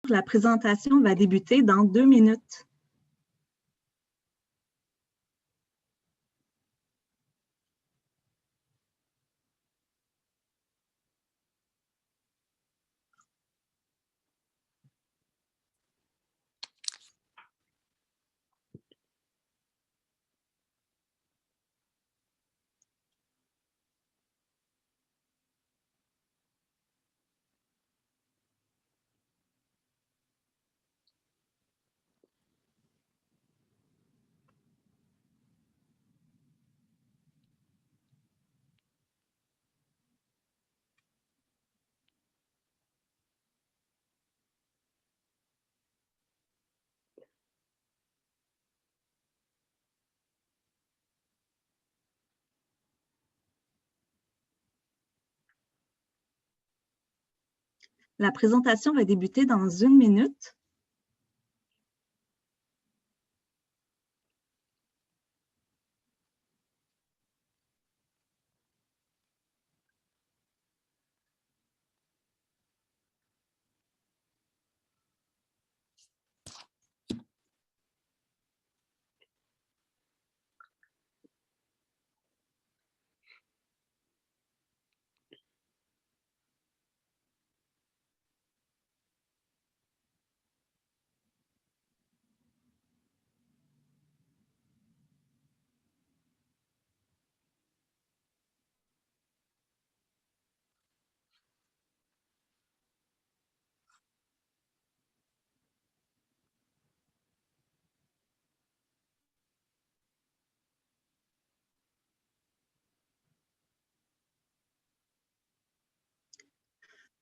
La présentation va débuter dans 2 minutes. La présentation va débuter dans 1 minute.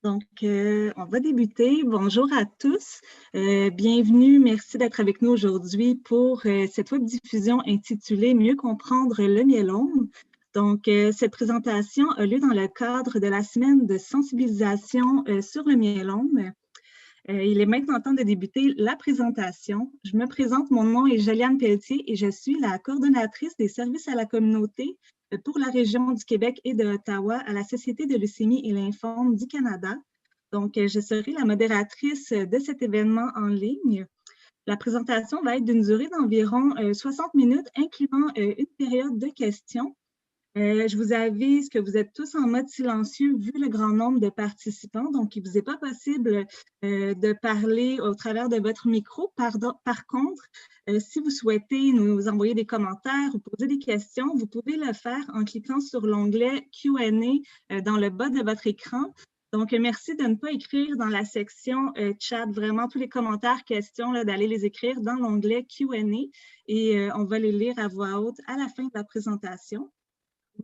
Donc, on va débuter. Bonjour à tous. Bienvenue. Merci d'être avec nous aujourd'hui pour cette web-diffusion intitulée « Mieux comprendre le myélome ». Donc, cette présentation a lieu dans le cadre de la semaine de sensibilisation sur le myélome. Il est maintenant temps de débuter la présentation. Je me présente, mon nom est Joliane Pelletier et je suis la coordonnatrice des services à la communauté pour la région du Québec et de Ottawa à la Société de leucémie et lymphome du Canada. Donc, je serai la modératrice de cet événement en ligne. La présentation va être d'une durée d'environ 60 minutes, incluant une période de questions. Je vous avise que vous êtes tous en mode silencieux vu le grand nombre de participants, donc il ne vous est pas possible de parler au travers de votre micro. Par contre, si vous souhaitez nous envoyer des commentaires ou poser des questions, vous pouvez le faire en cliquant sur l'onglet Q&A dans le bas de votre écran. Donc, merci de ne pas écrire dans la section chat, vraiment tous les commentaires, questions, d'aller les écrire dans l'onglet Q&A et on va les lire à voix haute à la fin de la présentation.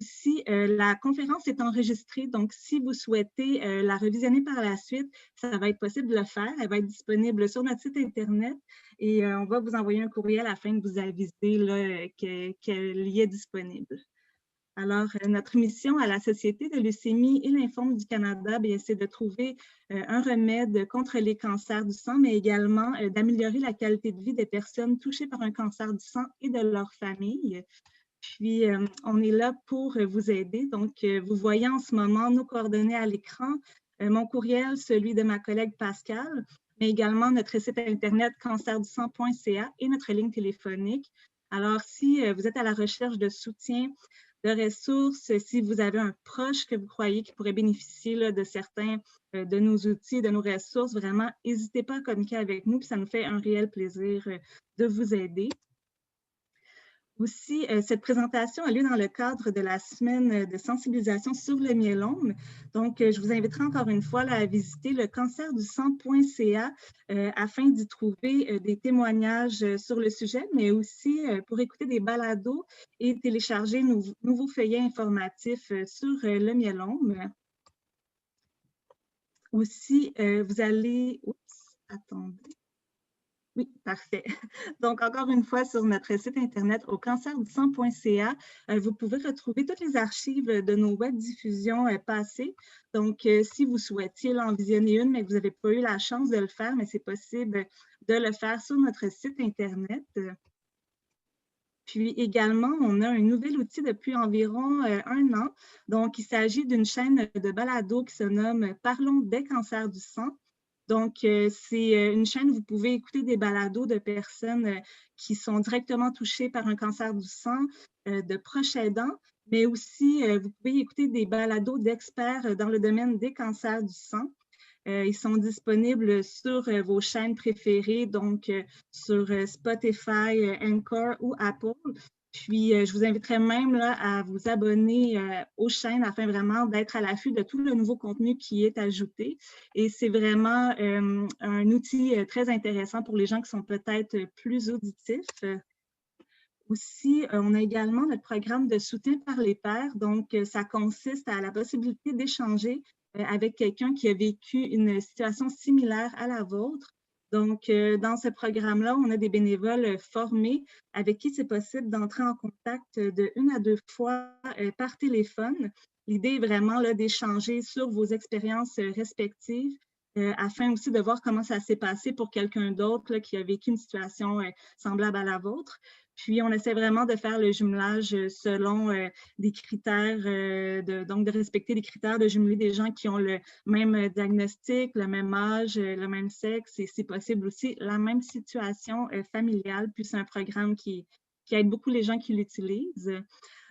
Aussi, la conférence est enregistrée, donc si vous souhaitez la revisionner par la suite, ça va être possible de le faire. Elle va être disponible sur notre site Internet et on va vous envoyer un courriel afin de vous aviser qu'elle y est disponible. Alors, notre mission à la Société de leucémie et lymphome du Canada, c'est de trouver un remède contre les cancers du sang, mais également d'améliorer la qualité de vie des personnes touchées par un cancer du sang et de leur famille. Puis, on est là pour vous aider. Donc, vous voyez en ce moment nos coordonnées à l'écran, mon courriel, celui de ma collègue Pascal, mais également notre site Internet cancerdusang.ca et notre ligne téléphonique. Alors, si vous êtes à la recherche de soutien, de ressources, si vous avez un proche que vous croyez qui pourrait bénéficier de certains de nos outils, de nos ressources, vraiment, n'hésitez pas à communiquer avec nous, puis ça nous fait un réel plaisir de vous aider. Aussi, cette présentation a lieu dans le cadre de la semaine de sensibilisation sur le myélome. Donc, je vous inviterai encore une fois à visiter le cancerdusang.ca afin d'y trouver des témoignages sur le sujet, mais aussi pour écouter des balados et télécharger nos nouveaux feuillets informatifs sur le myélome. Aussi, vous allez... Oups, attendez. Oui, parfait. Donc, encore une fois, sur notre site Internet au cancerdusang.ca, vous pouvez retrouver toutes les archives de nos web-diffusions passées. Donc, si vous souhaitiez en visionner une, mais que vous n'avez pas eu la chance de le faire, mais c'est possible de le faire sur notre site Internet. Puis également, on a un nouvel outil depuis environ 1 an. Donc, il s'agit d'une chaîne de balado qui se nomme « Parlons des cancers du sang ». Donc, c'est une chaîne où vous pouvez écouter des balados de personnes qui sont directement touchées par un cancer du sang, de proches aidants, mais aussi vous pouvez écouter des balados d'experts dans le domaine des cancers du sang. Ils sont disponibles sur vos chaînes préférées, donc sur Spotify, Anchor ou Apple. Puis, je vous inviterai même là, à vous abonner aux chaînes afin vraiment d'être à l'affût de tout le nouveau contenu qui est ajouté. Et c'est vraiment un outil très intéressant pour les gens qui sont peut-être plus auditifs. Aussi, on a également notre programme de soutien par les pairs. Donc, ça consiste à la possibilité d'échanger avec quelqu'un qui a vécu une situation similaire à la vôtre. Donc, dans ce programme-là, on a des bénévoles formés avec qui c'est possible d'entrer en contact de 1 à 2 fois par téléphone. L'idée est vraiment d'échanger sur vos expériences respectives afin aussi de voir comment ça s'est passé pour quelqu'un d'autre qui a vécu une situation semblable à la vôtre. Puis, on essaie vraiment de faire le jumelage selon des critères, donc de respecter les critères, de jumeler des gens qui ont le même diagnostic, le même âge, le même sexe et si possible aussi la même situation familiale. Puis, c'est un programme qui aide beaucoup les gens qui l'utilisent.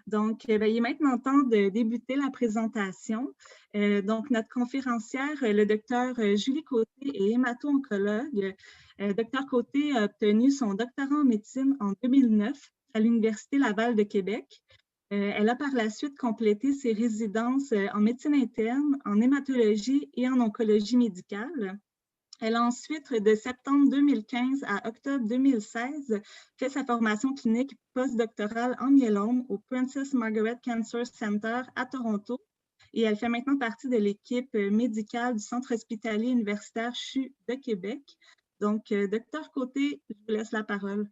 Donc, il est maintenant temps de débuter la présentation. Donc, notre conférencière, le docteur Julie Côté, est hémato-oncologue. Docteur Côté a obtenu son doctorat en médecine en 2009 à l'Université Laval de Québec. Elle a par la suite complété ses résidences en médecine interne, en hématologie et en oncologie médicale. Elle a ensuite, de septembre 2015 à octobre 2016, fait sa formation clinique postdoctorale en myélome au Princess Margaret Cancer Center à Toronto. Et elle fait maintenant partie de l'équipe médicale du Centre hospitalier universitaire CHU de Québec. Donc, docteur Côté, je vous laisse la parole.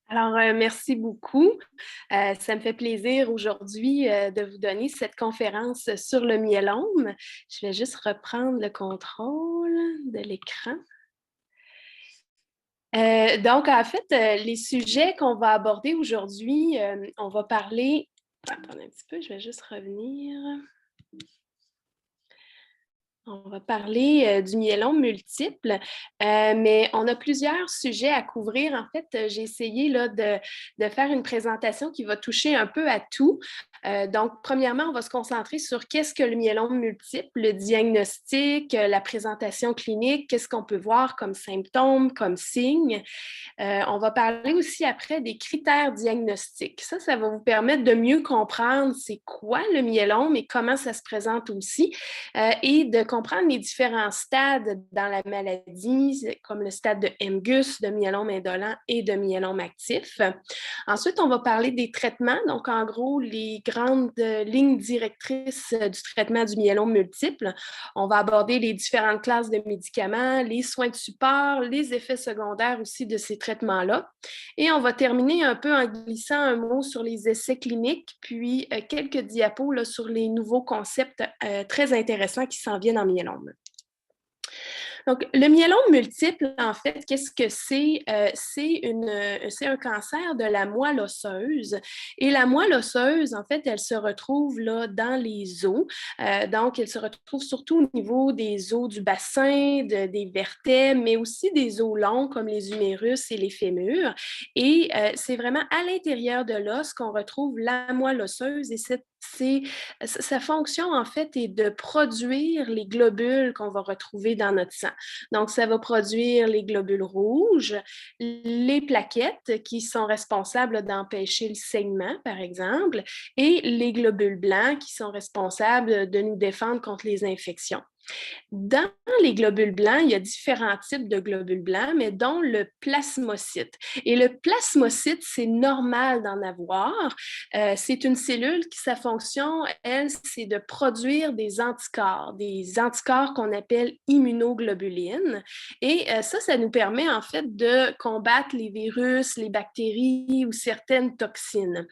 Alors, merci beaucoup. Ça me fait plaisir aujourd'hui de vous donner cette conférence sur le myélome. Je vais juste reprendre le contrôle de l'écran. Donc, en fait, les sujets qu'on va aborder aujourd'hui, on va parler... Attendez un petit peu, je vais juste revenir... On va parler du myélome multiple, mais on a plusieurs sujets à couvrir. En fait, j'ai essayé là, de faire une présentation qui va toucher un peu à tout. Donc, premièrement, on va se concentrer sur qu'est-ce que le myélome multiple, le diagnostic, la présentation clinique, qu'est-ce qu'on peut voir comme symptômes, comme signes. On va parler aussi après des critères diagnostiques. Ça va vous permettre de mieux comprendre c'est quoi le myélome et comment ça se présente aussi, et de comprendre les différents stades dans la maladie, comme le stade de MGUS, de myélome indolent et de myélome actif. Ensuite, on va parler des traitements, donc en gros, les grandes lignes directrices du traitement du myélome multiple. On va aborder les différentes classes de médicaments, les soins de support, les effets secondaires aussi de ces traitements-là. Et on va terminer un peu en glissant un mot sur les essais cliniques, puis quelques diapos là, sur les nouveaux concepts très intéressants qui s'en viennent en myélome. Donc, le myélome multiple, en fait, qu'est-ce que c'est? C'est un cancer de la moelle osseuse. Et la moelle osseuse, en fait, elle se retrouve là, dans les os. Donc, elle se retrouve surtout au niveau des os du bassin, des vertèbres, mais aussi des os longs comme les humérus et les fémurs. Et c'est vraiment à l'intérieur de l'os qu'on retrouve la moelle osseuse et sa fonction, en fait, est de produire les globules qu'on va retrouver dans notre sang. Donc, ça va produire les globules rouges, les plaquettes qui sont responsables d'empêcher le saignement, par exemple, et les globules blancs qui sont responsables de nous défendre contre les infections. Dans les globules blancs, il y a différents types de globules blancs, mais dont le plasmocyte. Et le plasmocyte, c'est normal d'en avoir. C'est une cellule qui, sa fonction, elle, c'est de produire des anticorps qu'on appelle immunoglobulines. Et ça nous permet en fait de combattre les virus, les bactéries ou certaines toxines.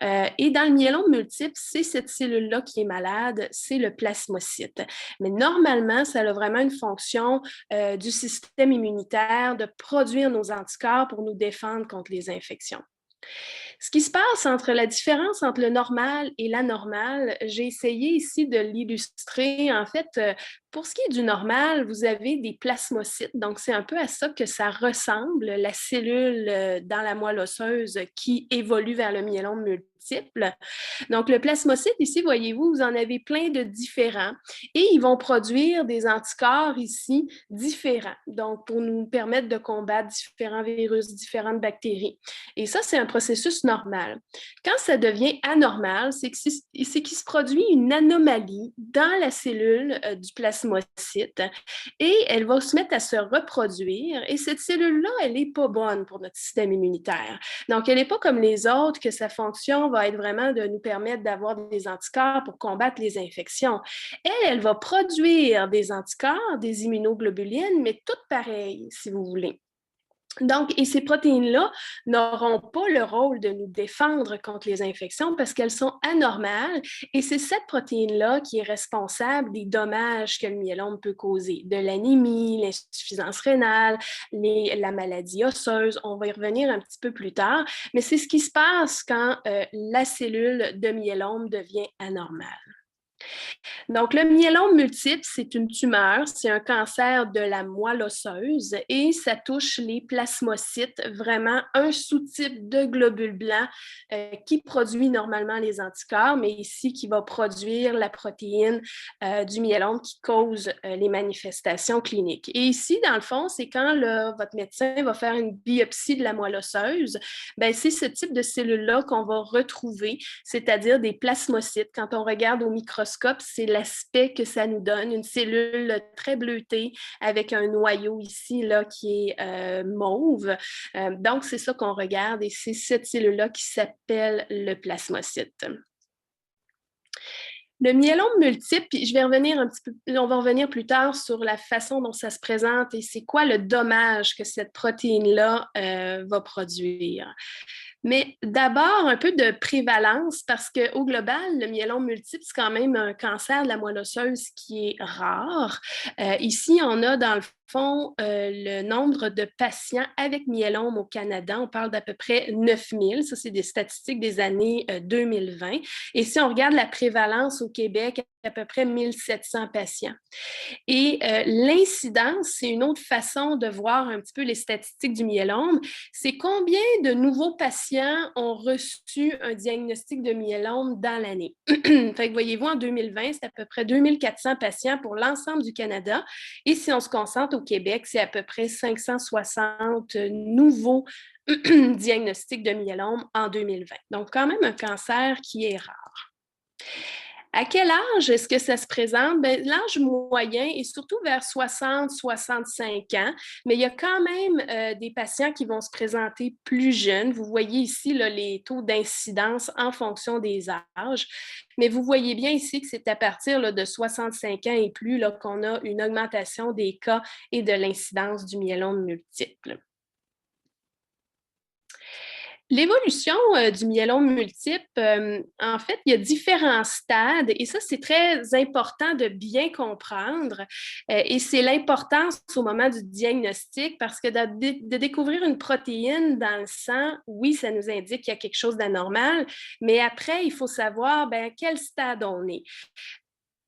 Et dans le myélome multiple, c'est cette cellule-là qui est malade, c'est le plasmocyte. Mais normalement, ça a vraiment une fonction du système immunitaire de produire nos anticorps pour nous défendre contre les infections. Ce qui se passe entre la différence entre le normal et l'anormal, j'ai essayé ici de l'illustrer en fait Pour ce qui est du normal, vous avez des plasmocytes. Donc, c'est un peu à ça que ça ressemble, la cellule dans la moelle osseuse qui évolue vers le myélome multiple. Donc, le plasmocyte, ici, voyez-vous, vous en avez plein de différents et ils vont produire des anticorps ici différents, donc pour nous permettre de combattre différents virus, différentes bactéries. Et ça, c'est un processus normal. Quand ça devient anormal, c'est qu'il se produit une anomalie dans la cellule du plasmocyte et elle va se mettre à se reproduire et cette cellule-là, elle n'est pas bonne pour notre système immunitaire. Donc, elle n'est pas comme les autres que sa fonction va être vraiment de nous permettre d'avoir des anticorps pour combattre les infections. Elle va produire des anticorps, des immunoglobulines, mais toutes pareilles, si vous voulez. Donc, et ces protéines-là n'auront pas le rôle de nous défendre contre les infections parce qu'elles sont anormales et c'est cette protéine-là qui est responsable des dommages que le myélome peut causer, de l'anémie, l'insuffisance rénale, la maladie osseuse. On va y revenir un petit peu plus tard, mais c'est ce qui se passe quand la cellule de myélome devient anormale. Donc, le myélome multiple, c'est une tumeur, c'est un cancer de la moelle osseuse et ça touche les plasmocytes, vraiment un sous-type de globule blanc qui produit normalement les anticorps, mais ici qui va produire la protéine du myélome qui cause les manifestations cliniques. Et ici, dans le fond, c'est quand votre médecin va faire une biopsie de la moelle osseuse, ben, c'est ce type de cellules-là qu'on va retrouver, c'est-à-dire des plasmocytes. Quand on regarde au microscope, c'est l'aspect que ça nous donne, une cellule très bleutée avec un noyau ici là, qui est mauve. Donc, c'est ça qu'on regarde et c'est cette cellule-là qui s'appelle le plasmocyte. Le myélome multiple, puis je vais revenir un petit peu, on va revenir plus tard sur la façon dont ça se présente et c'est quoi le dommage que cette protéine-là va produire. Mais d'abord, un peu de prévalence, parce qu'au global, le myélome multiple, c'est quand même un cancer de la moelle osseuse qui est rare. Ici, on a dans le fond le nombre de patients avec myélome au Canada. On parle d'à peu près 9000. Ça, c'est des statistiques des années 2020. Et si on regarde la prévalence au Québec, à peu près 1700 patients. Et l'incidence, c'est une autre façon de voir un petit peu les statistiques du myélome. C'est combien de nouveaux patients ont reçu un diagnostic de myélome dans l'année. Fait que voyez-vous, en 2020, c'est à peu près 2400 patients pour l'ensemble du Canada. Et si on se concentre au Québec, c'est à peu près 560 nouveaux diagnostics de myélome en 2020. Donc, quand même un cancer qui est rare. À quel âge est-ce que ça se présente? Bien, l'âge moyen est surtout vers 60-65 ans, mais il y a quand même des patients qui vont se présenter plus jeunes. Vous voyez ici là, les taux d'incidence en fonction des âges, mais vous voyez bien ici que c'est à partir là, de 65 ans et plus là, qu'on a une augmentation des cas et de l'incidence du myélome multiple. L'évolution du myélome multiple, en fait, il y a différents stades et ça, c'est très important de bien comprendre et c'est l'importance au moment du diagnostic parce que de découvrir une protéine dans le sang, oui, ça nous indique qu'il y a quelque chose d'anormal, mais après, il faut savoir à quel stade on est.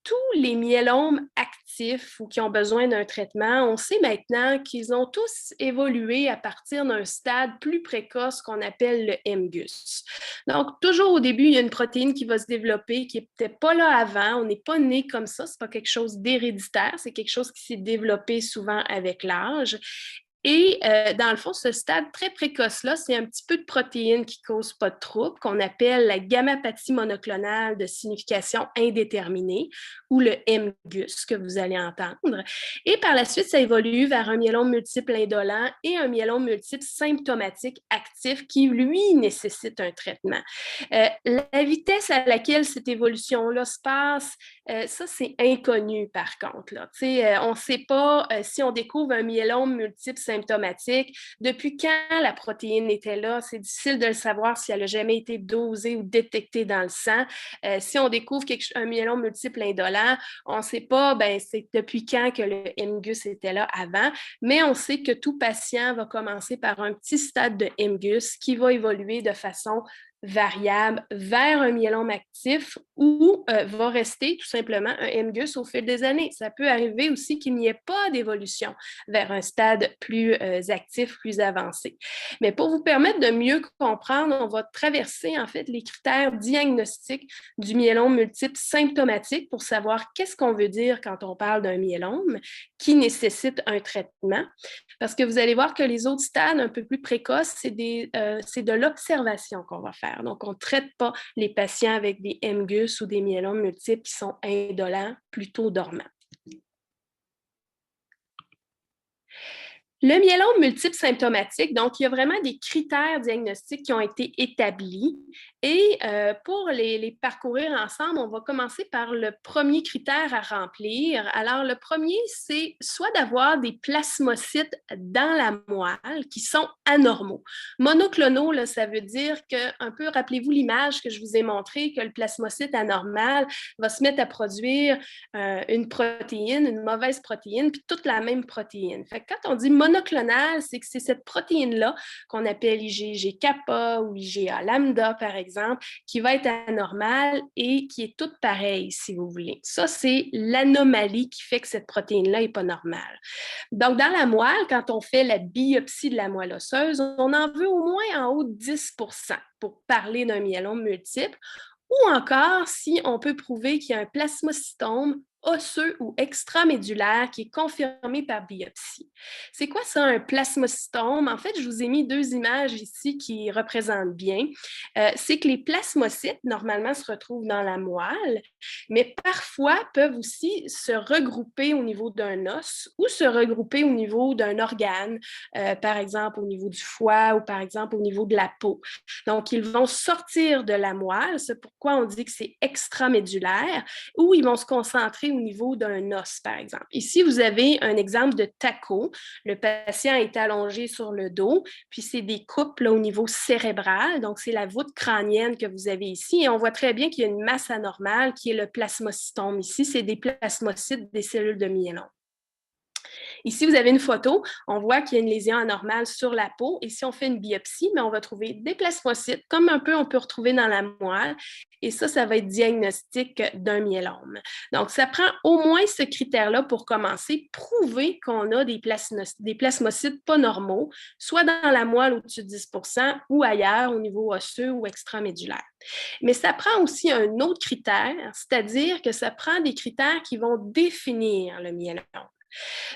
Tous les myélomes actifs ou qui ont besoin d'un traitement, on sait maintenant qu'ils ont tous évolué à partir d'un stade plus précoce qu'on appelle le MGUS. Donc, toujours au début, il y a une protéine qui va se développer qui n'était pas là avant. On n'est pas né comme ça, ce n'est pas quelque chose d'héréditaire, c'est quelque chose qui s'est développé souvent avec l'âge. Et dans le fond, ce stade très précoce-là, c'est un petit peu de protéines qui ne causent pas de trouble, qu'on appelle la gammapathie monoclonale de signification indéterminée, ou le MGUS que vous allez entendre. Et par la suite, ça évolue vers un myélome multiple indolent et un myélome multiple symptomatique actif qui, lui, nécessite un traitement. La vitesse à laquelle cette évolution-là se passe, ça, c'est inconnu par contre. Là. On ne sait pas si on découvre un myélome multiple symptomatique, depuis quand la protéine était là. C'est difficile de le savoir si elle n'a jamais été dosée ou détectée dans le sang. Si on découvre un myélome multiple indolent, on ne sait pas c'est depuis quand que le MGUS était là avant, mais on sait que tout patient va commencer par un petit stade de MGUS qui va évoluer de façon variable vers un myélome actif ou va rester tout simplement un MGUS au fil des années. Ça peut arriver aussi qu'il n'y ait pas d'évolution vers un stade plus actif, plus avancé. Mais pour vous permettre de mieux comprendre, on va traverser en fait les critères diagnostiques du myélome multiple symptomatique pour savoir qu'est-ce qu'on veut dire quand on parle d'un myélome qui nécessite un traitement. Parce que vous allez voir que les autres stades un peu plus précoces, c'est de l'observation qu'on va faire. Donc, on ne traite pas les patients avec des MGUS ou des myélomes multiples qui sont indolents, plutôt dormants. Le myélome multiple symptomatique, donc il y a vraiment des critères diagnostiques qui ont été établis et pour les parcourir ensemble, on va commencer par le premier critère à remplir. Alors, le premier, c'est soit d'avoir des plasmocytes dans la moelle qui sont anormaux. Monoclonaux, là, ça veut dire que, un peu, rappelez-vous l'image que je vous ai montrée, que le plasmocyte anormal va se mettre à produire une protéine, une mauvaise protéine, puis toute la même protéine. Fait que quand on dit monoclonal, c'est que c'est cette protéine-là qu'on appelle IgG-kappa ou IgA lambda, par exemple, qui va être anormale et qui est toute pareille, si vous voulez. Ça, c'est l'anomalie qui fait que cette protéine-là n'est pas normale. Donc, dans la moelle, quand on fait la biopsie de la moelle osseuse, on en veut au moins en haut de 10% pour parler d'un myélome multiple, ou encore si on peut prouver qu'il y a un plasmocytome osseux ou extramédulaire qui est confirmé par biopsie. C'est quoi ça, un plasmocytome? En fait, je vous ai mis deux images ici qui représentent bien. C'est que les plasmocytes, normalement, se retrouvent dans la moelle, mais parfois peuvent aussi se regrouper au niveau d'un os ou se regrouper au niveau d'un organe, par exemple au niveau du foie ou par exemple au niveau de la peau. Donc, ils vont sortir de la moelle, c'est pourquoi on dit que c'est extramédulaire, ou ils vont se concentrer au niveau d'un os, par exemple. Ici, vous avez un exemple de TACO. Le patient est allongé sur le dos, puis c'est des coupes là, au niveau cérébral, donc c'est la voûte crânienne que vous avez ici, et on voit très bien qu'il y a une masse anormale qui est le plasmocytome. Ici, c'est des plasmocytes des cellules de myélome. Ici, vous avez une photo, on voit qu'il y a une lésion anormale sur la peau, et si on fait une biopsie, on va trouver des plasmocytes, comme un peu on peut retrouver dans la moelle, et ça va être diagnostic d'un myélome. Donc, ça prend au moins ce critère-là pour commencer, prouver qu'on a des plasmocytes pas normaux, soit dans la moelle au-dessus de 10% ou ailleurs au niveau osseux ou extramédulaire. Mais ça prend aussi un autre critère, c'est-à-dire que ça prend des critères qui vont définir le myélome.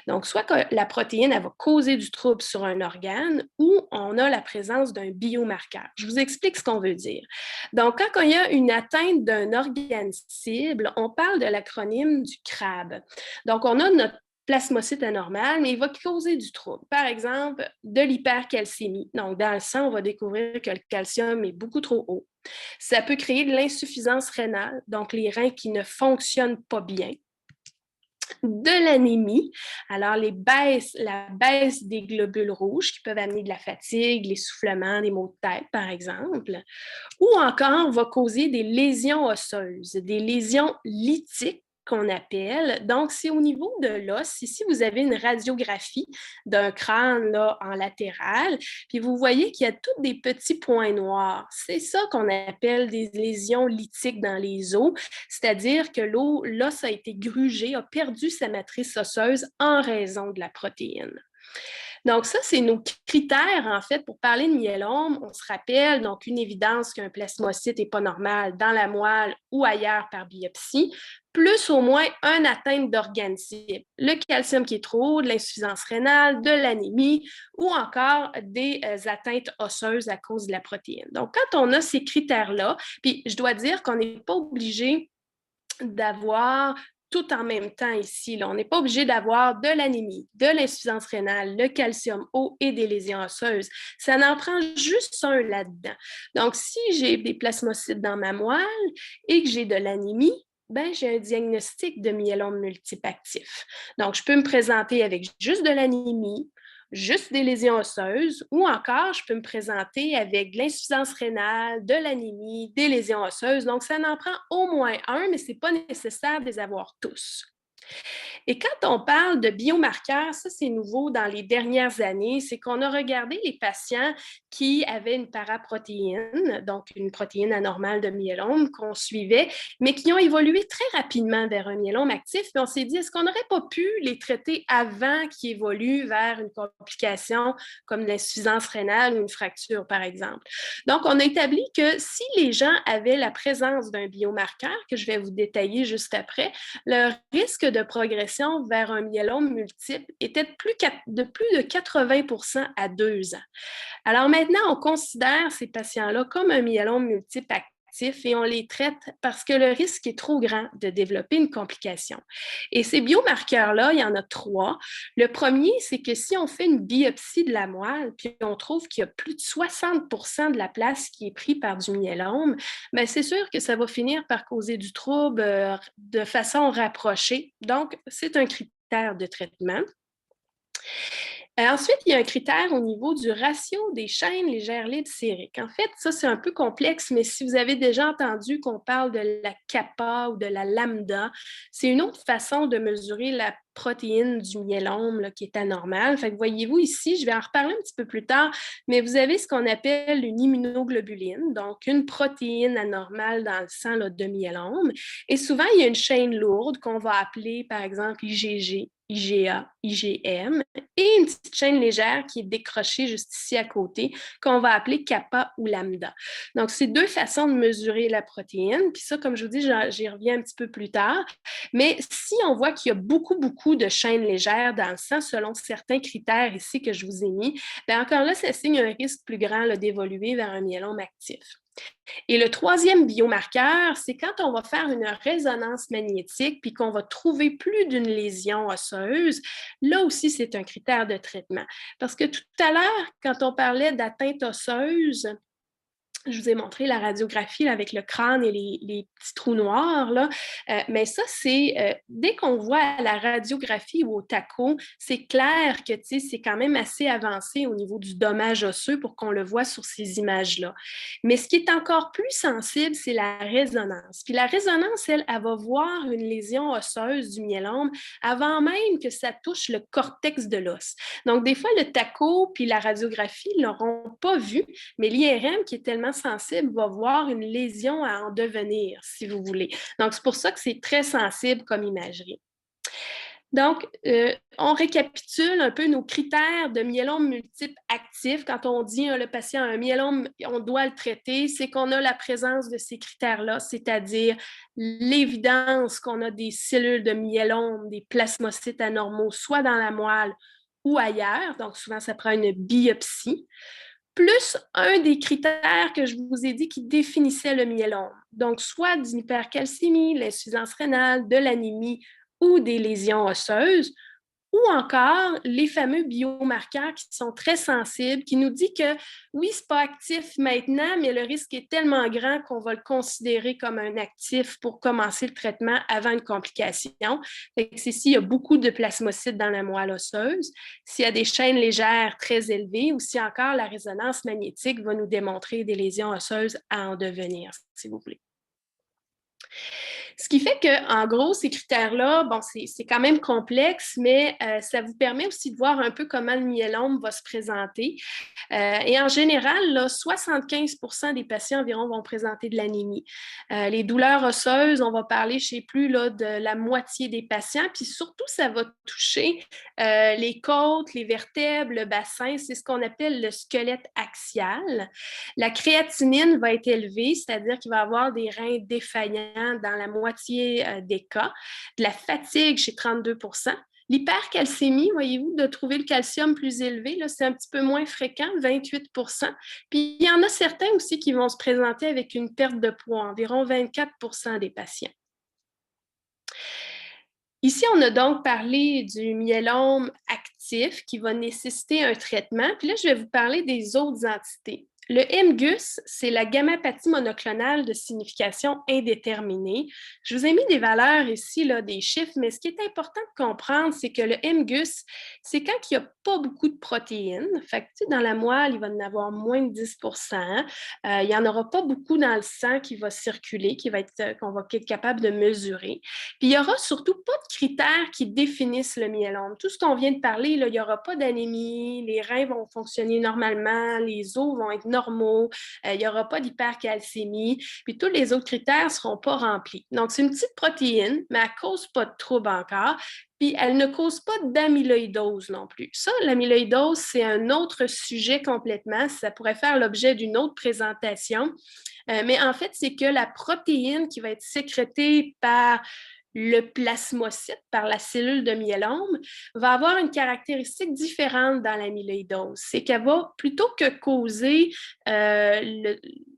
Donc, soit que la protéine elle va causer du trouble sur un organe ou on a la présence d'un biomarqueur. Je vous explique ce qu'on veut dire. Donc, quand il y a une atteinte d'un organe cible, on parle de l'acronyme du CRAB. Donc, on a notre plasmocyte anormal, mais il va causer du trouble. Par exemple, de l'hypercalcémie. Donc, dans le sang, on va découvrir que le calcium est beaucoup trop haut. Ça peut créer de l'insuffisance rénale, donc les reins qui ne fonctionnent pas bien, de l'anémie, alors la baisse des globules rouges qui peuvent amener de la fatigue, l'essoufflement, des maux de tête, par exemple, ou encore va causer des lésions osseuses, des lésions lytiques qu'on appelle. Donc, c'est au niveau de l'os. Ici, vous avez une radiographie d'un crâne là, en latéral, puis vous voyez qu'il y a tous des petits points noirs. C'est ça qu'on appelle des lésions lytiques dans les os, c'est-à-dire que l'os a été grugé, a perdu sa matrice osseuse en raison de la protéine. Donc, ça, c'est nos critères, en fait, pour parler de myélome. On se rappelle, donc, une évidence qu'un plasmocyte n'est pas normal dans la moelle ou ailleurs par biopsie, plus au moins une atteinte d'organe cible. Le calcium qui est trop haut, de l'insuffisance rénale, de l'anémie ou encore des atteintes osseuses à cause de la protéine. Donc, quand on a ces critères-là, puis je dois dire qu'on n'est pas obligé d'avoir tout en même temps ici. Là. On n'est pas obligé d'avoir de l'anémie, de l'insuffisance rénale, le calcium haut et des lésions osseuses. Ça en prend juste un là-dedans. Donc, si j'ai des plasmocytes dans ma moelle et que j'ai de l'anémie, j'ai un diagnostic de myélome multiple actif. Donc, je peux me présenter avec juste de l'anémie, juste des lésions osseuses, ou encore, je peux me présenter avec de l'insuffisance rénale, de l'anémie, des lésions osseuses. Donc, ça en prend au moins un, mais ce n'est pas nécessaire de les avoir tous. Et quand on parle de biomarqueurs, ça c'est nouveau dans les dernières années, c'est qu'on a regardé les patients qui avaient une paraprotéine, donc une protéine anormale de myélome qu'on suivait, mais qui ont évolué très rapidement vers un myélome actif. Puis on s'est dit, est-ce qu'on n'aurait pas pu les traiter avant qu'ils évoluent vers une complication comme l'insuffisance rénale ou une fracture, par exemple? Donc, on a établi que si les gens avaient la présence d'un biomarqueur, que je vais vous détailler juste après, le risque de progression vers un myélome multiple était de plus de 80% à 2 ans. Alors maintenant, on considère ces patients-là comme un myélome multiple actif et on les traite parce que le risque est trop grand de développer une complication. Et ces biomarqueurs-là, il y en a 3. Le premier, c'est que si on fait une biopsie de la moelle, puis on trouve qu'il y a plus de 60% de la place qui est prise par du myélome, bien, c'est sûr que ça va finir par causer du trouble de façon rapprochée. Donc, c'est un critère de traitement. Ensuite, il y a un critère au niveau du ratio des chaînes légères libres sériques. En fait, ça, c'est un peu complexe, mais si vous avez déjà entendu qu'on parle de la kappa ou de la lambda, c'est une autre façon de mesurer la protéine du myélome là, qui est anormale. Fait que voyez-vous ici, je vais en reparler un petit peu plus tard, mais vous avez ce qu'on appelle une immunoglobuline, donc une protéine anormale dans le sang là, de myélome. Et souvent, il y a une chaîne lourde qu'on va appeler, par exemple, IgG, IgA, IgM, et une petite chaîne légère qui est décrochée juste ici à côté, qu'on va appeler kappa ou lambda. Donc, c'est 2 façons de mesurer la protéine. Puis ça, comme je vous dis, j'y reviens un petit peu plus tard. Mais si on voit qu'il y a beaucoup de chaînes légères dans le sang, selon certains critères ici que je vous ai mis, bien encore là, ça signe un risque plus grand là, d'évoluer vers un myélome actif. Et le troisième biomarqueur, c'est quand on va faire une résonance magnétique puis qu'on va trouver plus d'une lésion osseuse. Là aussi, c'est un critère de traitement. Parce que tout à l'heure, quand on parlait d'atteinte osseuse, je vous ai montré la radiographie là, avec le crâne et les petits trous noirs, là. Mais ça, c'est dès qu'on voit à la radiographie ou au TACO, c'est clair que c'est quand même assez avancé au niveau du dommage osseux pour qu'on le voit sur ces images-là. Mais ce qui est encore plus sensible, c'est la résonance. Puis la résonance, elle va voir une lésion osseuse du myélome avant même que ça touche le cortex de l'os. Donc, des fois, le TACO puis la radiographie ne l'auront pas vu, mais l'IRM, qui est tellement sensible, va voir une lésion à en devenir, si vous voulez. Donc, c'est pour ça que c'est très sensible comme imagerie. Donc, on récapitule un peu nos critères de myélome multiple actif. Quand on dit le patient a un myélome, on doit le traiter, c'est qu'on a la présence de ces critères-là, c'est-à-dire l'évidence qu'on a des cellules de myélome, des plasmocytes anormaux, soit dans la moelle ou ailleurs. Donc, souvent, ça prend une biopsie plus un des critères que je vous ai dit qui définissait le myélome. Donc, soit d'une hypercalcémie, l'insuffisance rénale, de l'anémie ou des lésions osseuses, ou encore les fameux biomarqueurs qui sont très sensibles, qui nous disent que oui, ce n'est pas actif maintenant, mais le risque est tellement grand qu'on va le considérer comme un actif pour commencer le traitement avant une complication. C'est s'il y a beaucoup de plasmocytes dans la moelle osseuse, s'il y a des chaînes légères très élevées ou si encore la résonance magnétique va nous démontrer des lésions osseuses à en devenir, si vous voulez. Ce qui fait qu'en gros, ces critères-là, bon, c'est quand même complexe, mais ça vous permet aussi de voir un peu comment le myélome va se présenter. Et en général, là, 75% des patients environ vont présenter de l'anémie. Les douleurs osseuses, on va parler chez plus là, de la moitié des patients, puis surtout, ça va toucher les côtes, les vertèbres, le bassin, c'est ce qu'on appelle le squelette axial. La créatinine va être élevée, c'est-à-dire qu'il va y avoir des reins défaillants dans la moitié des cas, de la fatigue chez 32%. L'hypercalcémie, voyez-vous, de trouver le calcium plus élevé, là, c'est un petit peu moins fréquent, 28%. Puis il y en a certains aussi qui vont se présenter avec une perte de poids, environ 24% des patients. Ici, on a donc parlé du myélome actif qui va nécessiter un traitement. Puis là, je vais vous parler des autres entités. Le MGUS, c'est la gammapathie monoclonale de signification indéterminée. Je vous ai mis des valeurs ici, là, des chiffres, mais ce qui est important de comprendre, c'est que le MGUS, c'est quand il n'y a pas beaucoup de protéines. Fait que, dans la moelle, il va en avoir moins de 10 il n'y en aura pas beaucoup dans le sang qui va circuler, qu'on va être capable de mesurer. Puis, il n'y aura surtout pas de critères qui définissent le myélome. Tout ce qu'on vient de parler, là, il n'y aura pas d'anémie, les reins vont fonctionner normalement, les os vont être normaux, il n'y aura pas d'hypercalcémie, puis tous les autres critères ne seront pas remplis. Donc, c'est une petite protéine, mais elle ne cause pas de trouble encore. Puis, elle ne cause pas d'amyloïdose non plus. Ça, l'amyloïdose, c'est un autre sujet complètement. Ça pourrait faire l'objet d'une autre présentation. Mais en fait, c'est que la protéine qui va être sécrétée par le plasmocyte, par la cellule de myélome, va avoir une caractéristique différente dans l'amyloïdose. C'est qu'elle va, plutôt que causer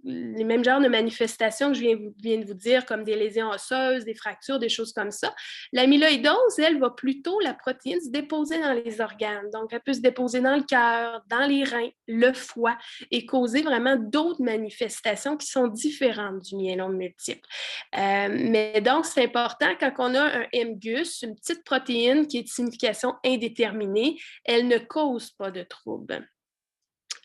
les mêmes genres de manifestations que je viens de vous dire, comme des lésions osseuses, des fractures, des choses comme ça, l'amyloïdose, elle, va plutôt, la protéine, se déposer dans les organes. Donc, elle peut se déposer dans le cœur, dans les reins, le foie, et causer vraiment d'autres manifestations qui sont différentes du myélome multiple. Mais donc, c'est important, quand on a un MGUS, une petite protéine qui est de signification indéterminée, elle ne cause pas de trouble.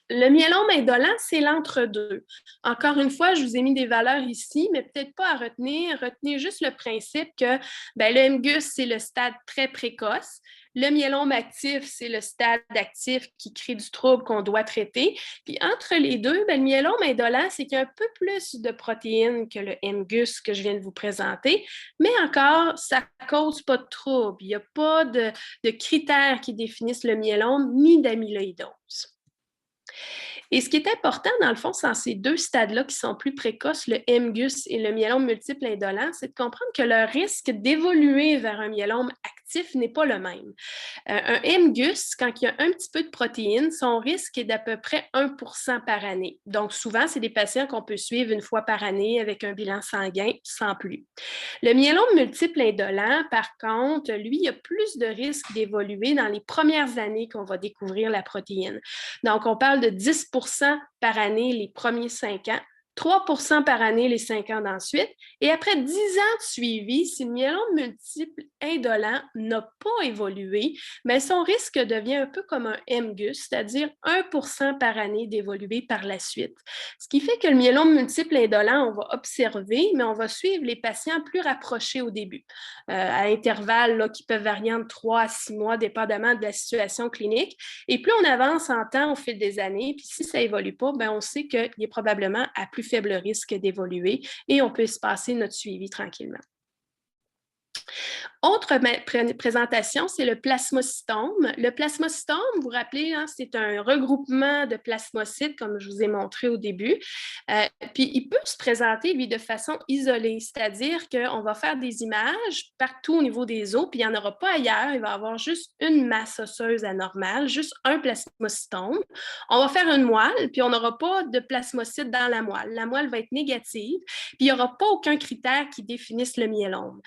Le myélome indolent, c'est l'entre-deux. Encore une fois, je vous ai mis des valeurs ici, mais peut-être pas à retenir. Retenez juste le principe que le MGUS, c'est le stade très précoce. Le myélome actif, c'est le stade actif qui crée du trouble qu'on doit traiter. Puis entre les deux, le myélome indolent, c'est qu'il y a un peu plus de protéines que le MGUS que je viens de vous présenter, mais encore, ça ne cause pas de trouble. Il n'y a pas de critères qui définissent le myélome ni d'amyloïdose. Et ce qui est important, dans le fond, c'est dans ces deux stades-là qui sont plus précoces, le MGUS et le myélome multiple indolent, c'est de comprendre que le risque d'évoluer vers un myélome actif n'est pas le même. Un MGUS, quand il y a un petit peu de protéines, son risque est d'à peu près 1 par année. Donc, souvent, c'est des patients qu'on peut suivre une fois par année avec un bilan sanguin, sans plus. Le myélome multiple indolent, par contre, lui, il a plus de risques d'évoluer dans les premières années qu'on va découvrir la protéine. Donc, on parle de 10 par année les premiers 5 ans, 3 par année les 5 ans d'ensuite. Et après 10 ans de suivi, si le myélome multiple indolent n'a pas évolué, mais son risque devient un peu comme un MGUS, c'est-à-dire 1 par année d'évoluer par la suite. Ce qui fait que le myélome multiple indolent, on va observer, mais on va suivre les patients plus rapprochés au début, à intervalles là, qui peuvent varier entre 3 à 6 mois, dépendamment de la situation clinique. Et plus on avance en temps au fil des années, puis si ça évolue pas, on sait qu'il est probablement à plus faible risque d'évoluer et on peut se passer notre suivi tranquillement. Autre présentation, c'est le plasmocytome. Le plasmocytome, vous vous rappelez, c'est un regroupement de plasmocytes, comme je vous ai montré au début. Puis, il peut se présenter, lui, de façon isolée, c'est-à-dire qu'on va faire des images partout au niveau des os, puis il n'y en aura pas ailleurs. Il va y avoir juste une masse osseuse anormale, juste un plasmocytome. On va faire une moelle, puis on n'aura pas de plasmocytes dans la moelle. La moelle va être négative, puis il n'y aura pas aucun critère qui définisse le myélome.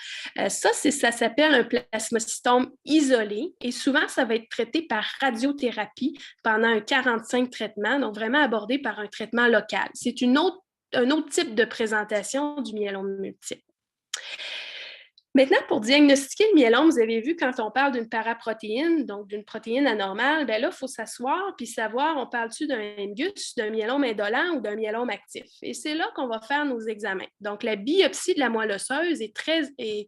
Ça s'appelle un plasmocytome isolé et souvent, ça va être traité par radiothérapie pendant un 45 traitements, donc vraiment abordé par un traitement local. C'est un autre type de présentation du myélome multiple. Maintenant, pour diagnostiquer le myélome, vous avez vu, quand on parle d'une paraprotéine, donc d'une protéine anormale, là, il faut s'asseoir puis savoir, on parle-tu d'un MGUS, d'un myélome indolent ou d'un myélome actif? Et c'est là qu'on va faire nos examens. Donc, la biopsie de la moelle osseuse est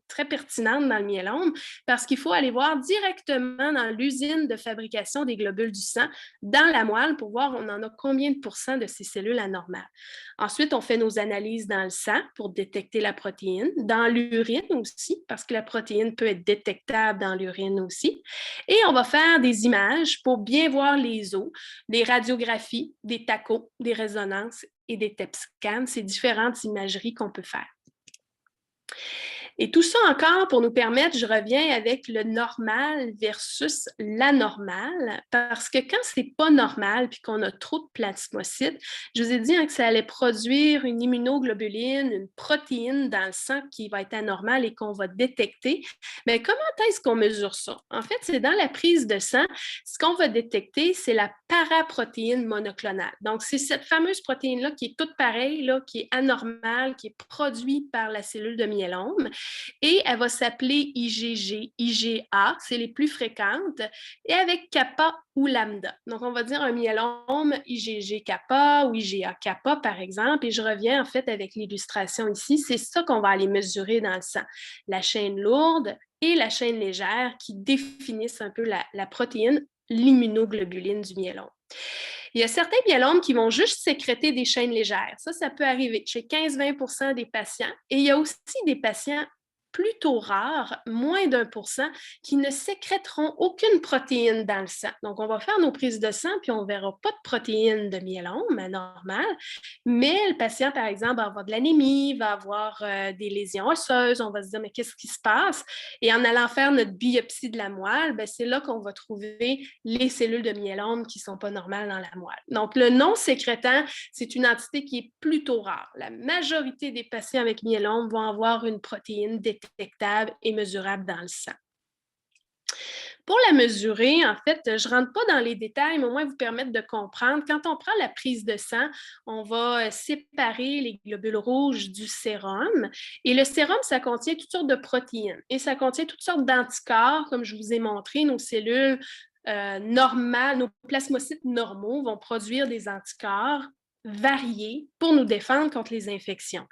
très pertinente dans le myélome parce qu'il faut aller voir directement dans l'usine de fabrication des globules du sang, dans la moelle, pour voir on en a combien de pourcents de ces cellules anormales. Ensuite, on fait nos analyses dans le sang pour détecter la protéine, dans l'urine aussi, parce que la protéine peut être détectable dans l'urine aussi. Et on va faire des images pour bien voir les os, des radiographies, des tachos, des résonances et des TEP scans. C'est différentes imageries qu'on peut faire. Et tout ça encore pour nous permettre, je reviens avec le normal versus l'anormal, parce que quand c'est pas normal puis qu'on a trop de plasmocytes, je vous ai dit que ça allait produire une immunoglobuline, une protéine dans le sang qui va être anormale et qu'on va détecter. Mais comment est-ce qu'on mesure ça? En fait, c'est dans la prise de sang. Ce qu'on va détecter, c'est la paraprotéine monoclonale. Donc, c'est cette fameuse protéine-là qui est toute pareille, là, qui est anormale, qui est produite par la cellule de myélome. Et elle va s'appeler IgG, IgA, c'est les plus fréquentes, et avec kappa ou lambda. Donc, on va dire un myélome IgG kappa ou IgA kappa, par exemple, et je reviens en fait avec l'illustration ici. C'est ça qu'on va aller mesurer dans le sang. La chaîne lourde et la chaîne légère qui définissent un peu la protéine, l'immunoglobuline du myélome. Il y a certains myélomes qui vont juste sécréter des chaînes légères. Ça peut arriver chez 15-20 des patients. Et il y a aussi des patients plutôt rares, moins d'1%, qui ne sécréteront aucune protéine dans le sang. Donc, on va faire nos prises de sang, puis on ne verra pas de protéines de myélome normal, mais le patient, par exemple, va avoir de l'anémie, va avoir des lésions osseuses, on va se dire, mais qu'est-ce qui se passe? Et en allant faire notre biopsie de la moelle, ben, c'est là qu'on va trouver les cellules de myélome qui ne sont pas normales dans la moelle. Donc, le non-sécrétant, c'est une entité qui est plutôt rare. La majorité des patients avec myélome vont avoir une protéine détectable et mesurable dans le sang. Pour la mesurer, en fait, je ne rentre pas dans les détails, mais au moins vous permettre de comprendre. Quand on prend la prise de sang, on va séparer les globules rouges du sérum. Et le sérum, ça contient toutes sortes de protéines et ça contient toutes sortes d'anticorps, comme je vous ai montré, nos cellules normales, nos plasmocytes normaux vont produire des anticorps variés pour nous défendre contre les infections.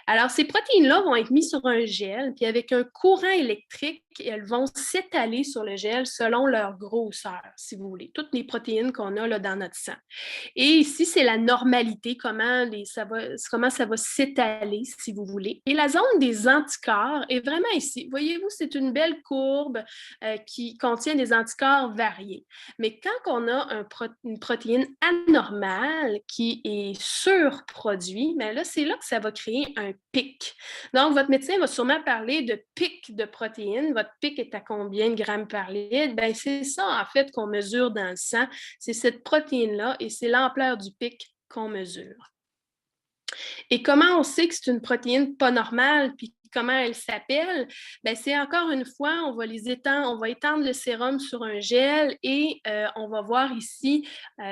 Alors, ces protéines-là vont être mises sur un gel, puis avec un courant électrique, elles vont s'étaler sur le gel selon leur grosseur, si vous voulez, toutes les protéines qu'on a là, dans notre sang. Et ici, c'est la normalité, comment ça va s'étaler, si vous voulez. Et la zone des anticorps est vraiment ici. Voyez-vous, c'est une belle courbe qui contient des anticorps variés. Mais quand on a une protéine anormale qui est surproduite, bien là, c'est là que ça va créer un pic. Donc, votre médecin va sûrement parler de pic de protéines. Votre pic est à combien de grammes par litre? Bien, c'est ça, en fait, qu'on mesure dans le sang. C'est cette protéine-là et c'est l'ampleur du pic qu'on mesure. Et comment on sait que c'est une protéine pas normale, puis comment elle s'appelle? Bien, c'est encore une fois, on va étendre le sérum sur un gel et on va voir ici,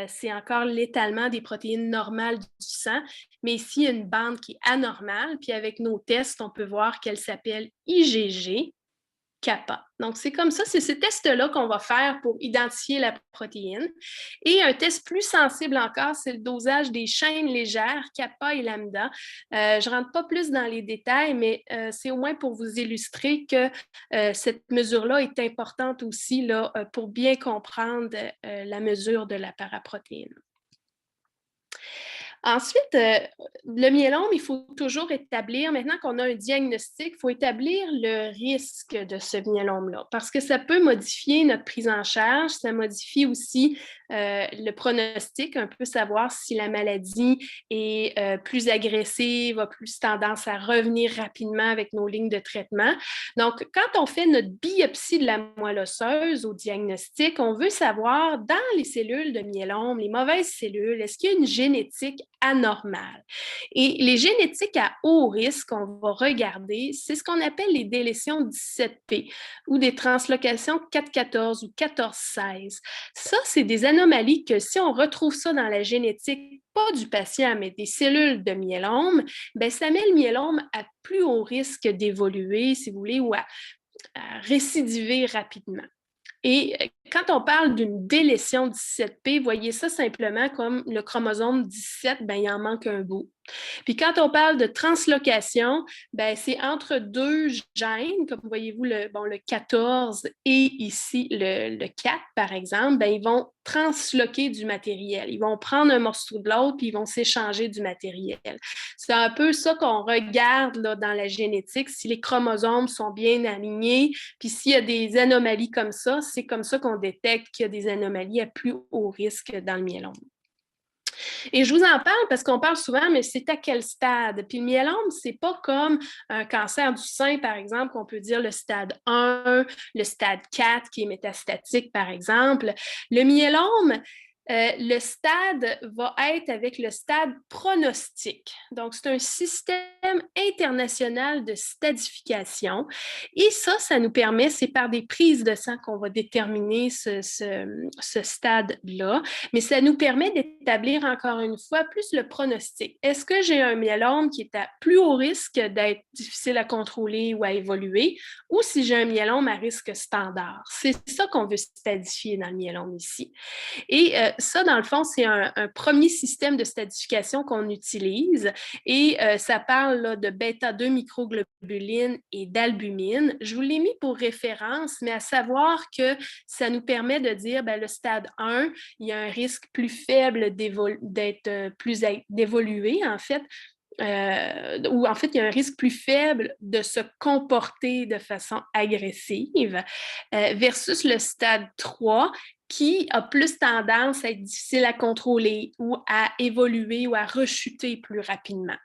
c'est encore l'étalement des protéines normales du sang, mais ici, il y a une bande qui est anormale, puis avec nos tests, on peut voir qu'elle s'appelle IgG kappa. Donc, c'est comme ça, c'est ce test-là qu'on va faire pour identifier la protéine. Et un test plus sensible encore, c'est le dosage des chaînes légères, kappa et lambda. Je ne rentre pas plus dans les détails, mais c'est au moins pour vous illustrer que cette mesure-là est importante aussi là, pour bien comprendre la mesure de la paraprotéine. Ensuite, le myélome, il faut toujours établir, maintenant qu'on a un diagnostic, il faut établir le risque de ce myélome-là parce que ça peut modifier notre prise en charge, ça modifie aussi le pronostic, un peu savoir si la maladie est plus agressive, a plus tendance à revenir rapidement avec nos lignes de traitement. Donc, quand on fait notre biopsie de la moelle osseuse au diagnostic, on veut savoir dans les cellules de myélome, les mauvaises cellules, est-ce qu'il y a une génétique anormale? Et les génétiques à haut risque qu'on va regarder, c'est ce qu'on appelle les délétions 17p ou des translocations 4-14 ou 14-16. Ça, c'est des anomalies que si on retrouve ça dans la génétique, pas du patient, mais des cellules de myélome, bien, ça met le myélome à plus haut risque d'évoluer, si vous voulez, ou à récidiver rapidement. Et quand on parle d'une délétion 17p, voyez ça simplement comme le chromosome 17, ben, il en manque un bout. Puis quand on parle de translocation, ben, c'est entre deux gènes, comme voyez-vous le 14 et ici le 4, par exemple, ben, ils vont transloquer du matériel. Ils vont prendre un morceau de l'autre puis ils vont s'échanger du matériel. C'est un peu ça qu'on regarde là, dans la génétique, si les chromosomes sont bien alignés, puis s'il y a des anomalies comme ça, c'est comme ça qu'on détecte qu'il y a des anomalies à plus haut risque dans le myélome. Et je vous en parle parce qu'on parle souvent, mais c'est à quel stade? Puis le myélome, c'est pas comme un cancer du sein, par exemple, qu'on peut dire le stade 1, le stade 4 qui est métastatique, par exemple. Le myélome, le stade va être avec le stade pronostic. Donc, c'est un système international de stadification. Et ça nous permet, c'est par des prises de sang qu'on va déterminer ce stade-là, mais ça nous permet d'établir encore une fois plus le pronostic. Est-ce que j'ai un myélome qui est à plus haut risque d'être difficile à contrôler ou à évoluer, ou si j'ai un myélome à risque standard? C'est ça qu'on veut stadifier dans le myélome ici. Et ça, dans le fond, c'est un premier système de stadification qu'on utilise et ça parle là, de bêta-2 microglobuline et d'albumine. Je vous l'ai mis pour référence, mais à savoir que ça nous permet de dire ben, le stade 1, il y a un risque plus faible d'être plus d'évoluer, en fait, ou en fait, il y a un risque plus faible de se comporter de façon agressive versus le stade 3 qui a plus tendance à être difficile à contrôler ou à évoluer ou à rechuter plus rapidement.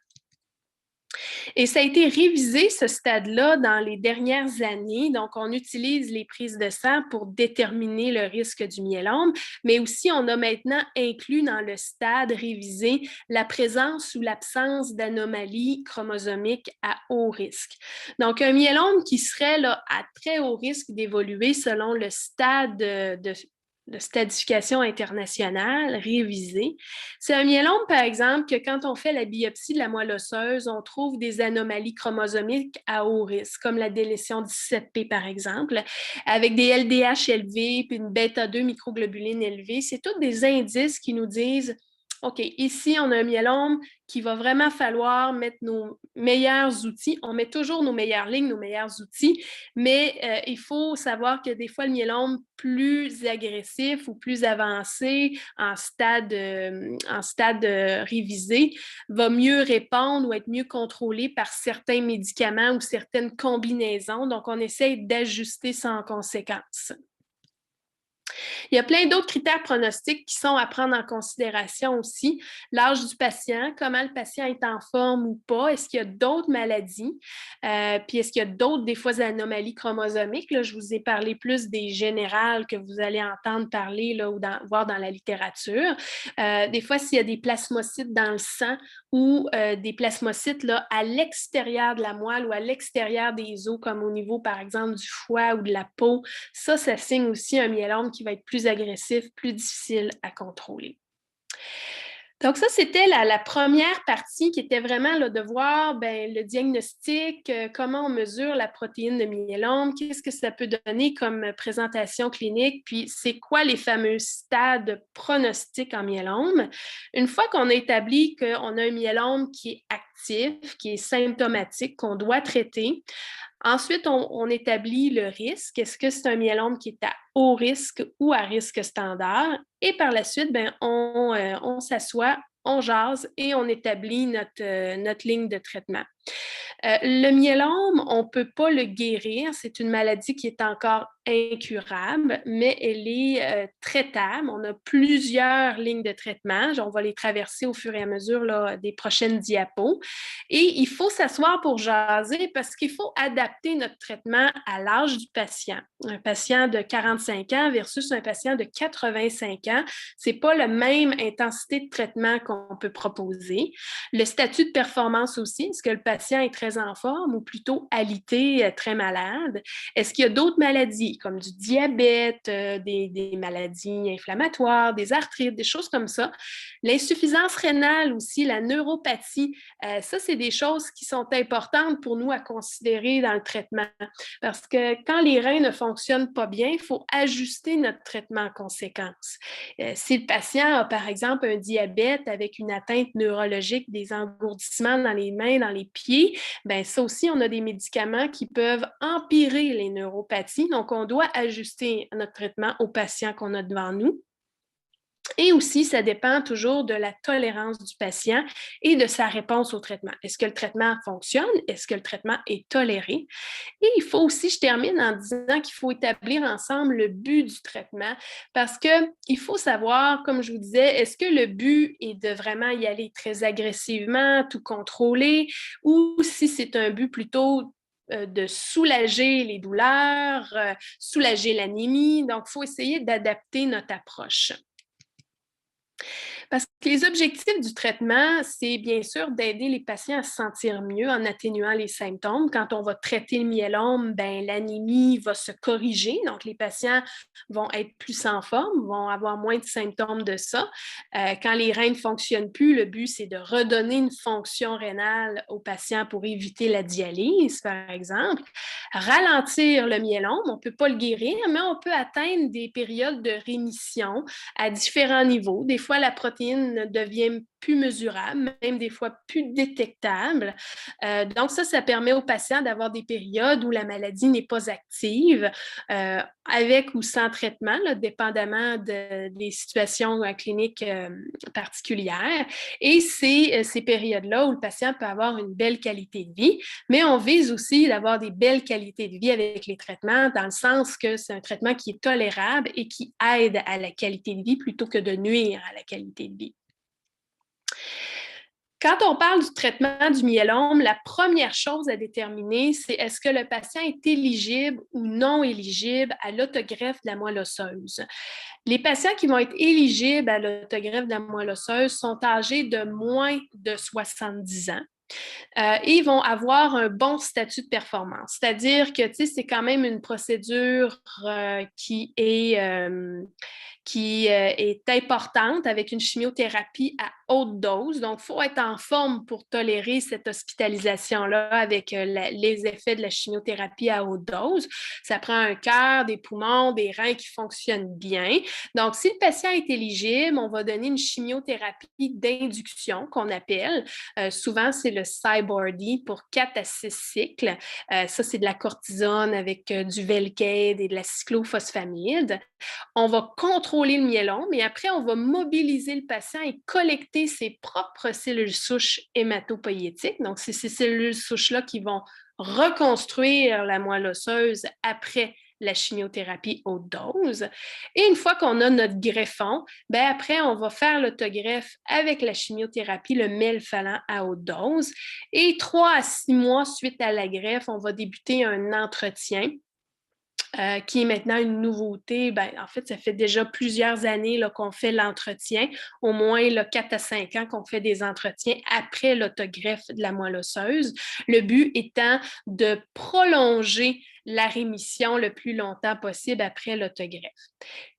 Et ça a été révisé, ce stade-là, dans les dernières années. Donc, on utilise les prises de sang pour déterminer le risque du myélome, mais aussi on a maintenant inclus dans le stade révisé la présence ou l'absence d'anomalies chromosomiques à haut risque. Donc, un myélome qui serait là, à très haut risque d'évoluer selon le stade de stadification internationale révisée. C'est un myélome, par exemple, que quand on fait la biopsie de la moelle osseuse, on trouve des anomalies chromosomiques à haut risque, comme la délétion 17p, par exemple, avec des LDH élevés puis une bêta-2 microglobuline élevée. C'est tous des indices qui nous disent OK, ici, on a un myélome qu'il va vraiment falloir mettre nos meilleurs outils. On met toujours nos meilleures lignes, nos meilleurs outils, mais il faut savoir que des fois, le myélome plus agressif ou plus avancé en stade révisé va mieux répondre ou être mieux contrôlé par certains médicaments ou certaines combinaisons. Donc, on essaie d'ajuster ça en conséquence. Il y a plein d'autres critères pronostiques qui sont à prendre en considération aussi. L'âge du patient, comment le patient est en forme ou pas, est-ce qu'il y a d'autres maladies, puis est-ce qu'il y a d'autres, des fois, anomalies chromosomiques. Là, je vous ai parlé plus des générales que vous allez entendre parler là, ou voir dans la littérature. Des fois, s'il y a des plasmocytes dans le sang ou des plasmocytes là, à l'extérieur de la moelle ou à l'extérieur des os, comme au niveau, par exemple, du foie ou de la peau, ça signe aussi un myélome qui va être plus agressif, plus difficile à contrôler. Donc ça, c'était la première partie qui était vraiment là, de voir le diagnostic, comment on mesure la protéine de myélome, qu'est-ce que ça peut donner comme présentation clinique, puis c'est quoi les fameux stades pronostiques en myélome. Une fois qu'on a établi qu'on a un myélome qui est actif, qui est symptomatique, qu'on doit traiter, ensuite, on établit le risque. Est-ce que c'est un myélome qui est à haut risque ou à risque standard? Et par la suite, on s'assoit, on jase et on établit notre ligne de traitement. Le myélome, on ne peut pas le guérir. C'est une maladie qui est encore incurable, mais elle est traitable. On a plusieurs lignes de traitement. On va les traverser au fur et à mesure là, des prochaines diapos. Et il faut s'asseoir pour jaser parce qu'il faut adapter notre traitement à l'âge du patient. Un patient de 45 ans versus un patient de 85 ans, ce n'est pas la même intensité de traitement qu'on peut proposer. Le statut de performance aussi, est-ce que le patient est très en forme ou plutôt alité, très malade? Est-ce qu'il y a d'autres maladies comme du diabète, des maladies inflammatoires, des arthrites, des choses comme ça? L'insuffisance rénale aussi, la neuropathie, ça, c'est des choses qui sont importantes pour nous à considérer dans le traitement. Parce que quand les reins ne fonctionnent pas bien, il faut ajuster notre traitement en conséquence. Si le patient a, par exemple, un diabète avec une atteinte neurologique, des engourdissements dans les mains, dans les pieds, bien, ça aussi, on a des médicaments qui peuvent empirer les neuropathies. Donc, on doit ajuster notre traitement aux patients qu'on a devant nous. Et aussi, ça dépend toujours de la tolérance du patient et de sa réponse au traitement. Est-ce que le traitement fonctionne? Est-ce que le traitement est toléré? Et il faut aussi, je termine en disant qu'il faut établir ensemble le but du traitement parce qu'il faut savoir, comme je vous disais, est-ce que le but est de vraiment y aller très agressivement, tout contrôler, ou si c'est un but plutôt de soulager les douleurs, soulager l'anémie. Donc, il faut essayer d'adapter notre approche. Parce que les objectifs du traitement, c'est bien sûr d'aider les patients à se sentir mieux en atténuant les symptômes. Quand on va traiter le myélome, ben, l'anémie va se corriger. Donc, les patients vont être plus en forme, vont avoir moins de symptômes de ça. Quand les reins ne fonctionnent plus, le but, c'est de redonner une fonction rénale aux patients pour éviter la dialyse, par exemple. Ralentir le myélome, on ne peut pas le guérir, mais on peut atteindre des périodes de rémission à différents niveaux. Des fois, la protéine ne devient plus mesurable, même des fois plus détectable. Donc ça permet aux patients d'avoir des périodes où la maladie n'est pas active, avec ou sans traitement, là, dépendamment des situations cliniques particulières. Et c'est ces périodes-là où le patient peut avoir une belle qualité de vie, mais on vise aussi d'avoir des belles qualités de vie avec les traitements, dans le sens que c'est un traitement qui est tolérable et qui aide à la qualité de vie plutôt que de nuire à la qualité de vie. Quand on parle du traitement du myélome, la première chose à déterminer, c'est est-ce que le patient est éligible ou non éligible à l'autogreffe de la moelle osseuse. Les patients qui vont être éligibles à l'autogreffe de la moelle osseuse sont âgés de moins de 70 ans. Et ils vont avoir un bon statut de performance. C'est-à-dire que c'est quand même une procédure qui est importante avec une chimiothérapie à haute dose. Donc, il faut être en forme pour tolérer cette hospitalisation-là avec les effets de la chimiothérapie à haute dose. Ça prend un cœur, des poumons, des reins qui fonctionnent bien. Donc, si le patient est éligible, on va donner une chimiothérapie d'induction qu'on appelle. Souvent, c'est le Cybordi pour 4 à 6 cycles. Ça, c'est de la cortisone avec du Velcade et de la cyclophosphamide. On va contrôler le myélome et après, on va mobiliser le patient et collecter ses propres cellules souches hématopoïétiques. Donc, c'est ces cellules souches-là qui vont reconstruire la moelle osseuse après la chimiothérapie haute dose. Et une fois qu'on a notre greffon, ben après, on va faire l'autogreffe avec la chimiothérapie, le melphalan à haute dose. Et 3 à 6 mois suite à la greffe, on va débuter un entretien qui est maintenant une nouveauté. Ben, en fait, ça fait déjà plusieurs années là, qu'on fait l'entretien, au moins là, 4 à 5 ans qu'on fait des entretiens après l'autogreffe de la moelle osseuse. Le but étant de prolonger la rémission le plus longtemps possible après l'autogreffe.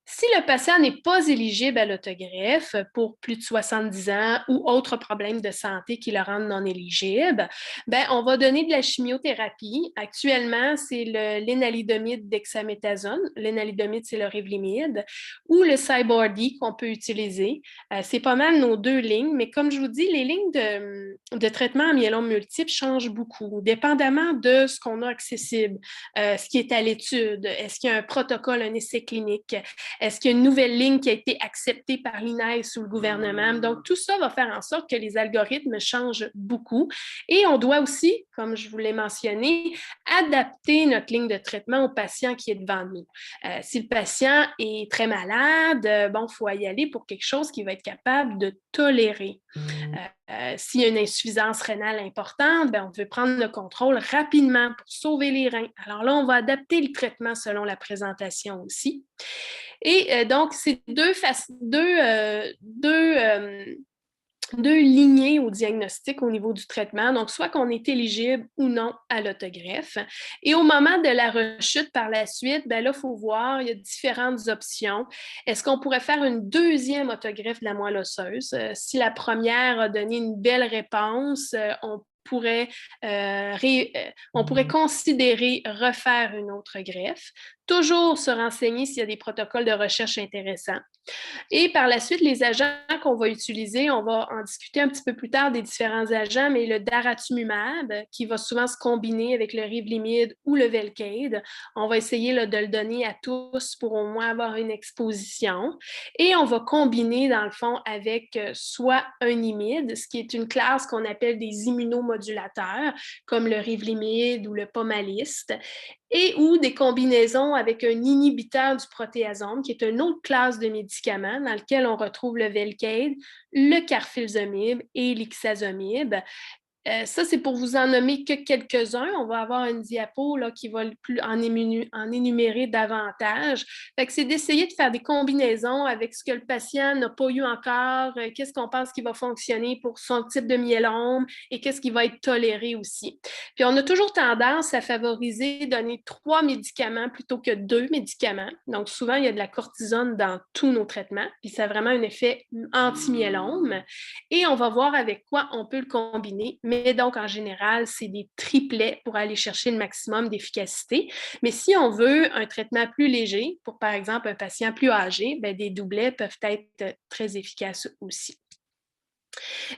Si le patient n'est pas éligible à l'autogreffe pour plus de 70 ans ou autre problème de santé qui le rendent non éligible, ben, on va donner de la chimiothérapie. Actuellement, c'est le lénalidomide dexaméthasone. Lénalidomide, c'est le Revlimid, ou le Cybordi qu'on peut utiliser. C'est pas mal nos deux lignes, mais comme je vous dis, les lignes de traitement en myélome multiple changent beaucoup, dépendamment de ce qu'on a accessible, ce qui est à l'étude. Est-ce qu'il y a un protocole, un essai clinique? Est-ce qu'il y a une nouvelle ligne qui a été acceptée par l'INES ou le gouvernement? Donc, tout ça va faire en sorte que les algorithmes changent beaucoup. Et on doit aussi, comme je vous l'ai mentionné, adapter notre ligne de traitement au patient qui est devant nous. Si le patient est très malade, bon, il faut y aller pour quelque chose qu'il va être capable de tolérer. S'il y a une insuffisance rénale importante, ben, on veut prendre le contrôle rapidement pour sauver les reins. Alors là, on va adapter le traitement selon la présentation aussi. Et donc, c'est deux lignées au diagnostic au niveau du traitement, donc soit qu'on est éligible ou non à l'autogreffe. Et au moment de la rechute par la suite, ben là, il faut voir, il y a différentes options. Est-ce qu'on pourrait faire une deuxième autogreffe de la moelle osseuse? Si la première a donné une belle réponse, on pourrait considérer refaire une autre greffe. toujours se renseigner s'il y a des protocoles de recherche intéressants. Et par la suite, les agents qu'on va utiliser, on va en discuter un petit peu plus tard des différents agents, mais le daratumumab, qui va souvent se combiner avec le Revlimid ou le Velcade, on va essayer là, de le donner à tous pour au moins avoir une exposition. Et on va combiner, dans le fond, avec soit un imide, ce qui est une classe qu'on appelle des immunomodulateurs, comme le Revlimid ou le Pomalyst, et ou des combinaisons avec un inhibiteur du protéasome, qui est une autre classe de médicaments dans lequel on retrouve le Velcade, le carfilzomib et l'ixazomib. Ça, c'est pour vous en nommer que quelques-uns. On va avoir une diapo là, qui va en énumérer davantage. Fait que c'est d'essayer de faire des combinaisons avec ce que le patient n'a pas eu encore, qu'est-ce qu'on pense qui va fonctionner pour son type de myélome et qu'est-ce qui va être toléré aussi. Puis on a toujours tendance à favoriser donner 3 médicaments plutôt que 2 médicaments. Donc souvent, il y a de la cortisone dans tous nos traitements, puis ça a vraiment un effet anti-myélome. Et on va voir avec quoi on peut le combiner. Mais donc, en général, c'est des triplets pour aller chercher le maximum d'efficacité. Mais si on veut un traitement plus léger, pour par exemple un patient plus âgé, bien, des doublets peuvent être très efficaces aussi.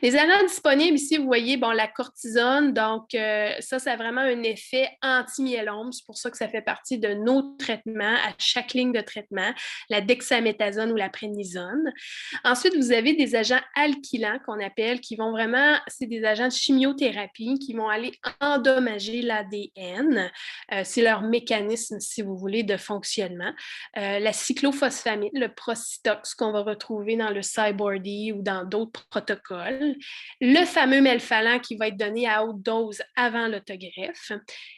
Les agents disponibles ici, vous voyez, bon, la cortisone, donc ça a vraiment un effet anti-myélome. C'est pour ça que ça fait partie de nos traitements à chaque ligne de traitement, la dexaméthasone ou la prénisone. Ensuite, vous avez des agents alkylants qu'on appelle, qui vont vraiment, c'est des agents de chimiothérapie qui vont aller endommager l'ADN. C'est leur mécanisme, si vous voulez, de fonctionnement. La cyclophosphamide, le Procitox qu'on va retrouver dans le Cybordi ou dans d'autres protocoles, le fameux melphalan qui va être donné à haute dose avant l'autogreffe.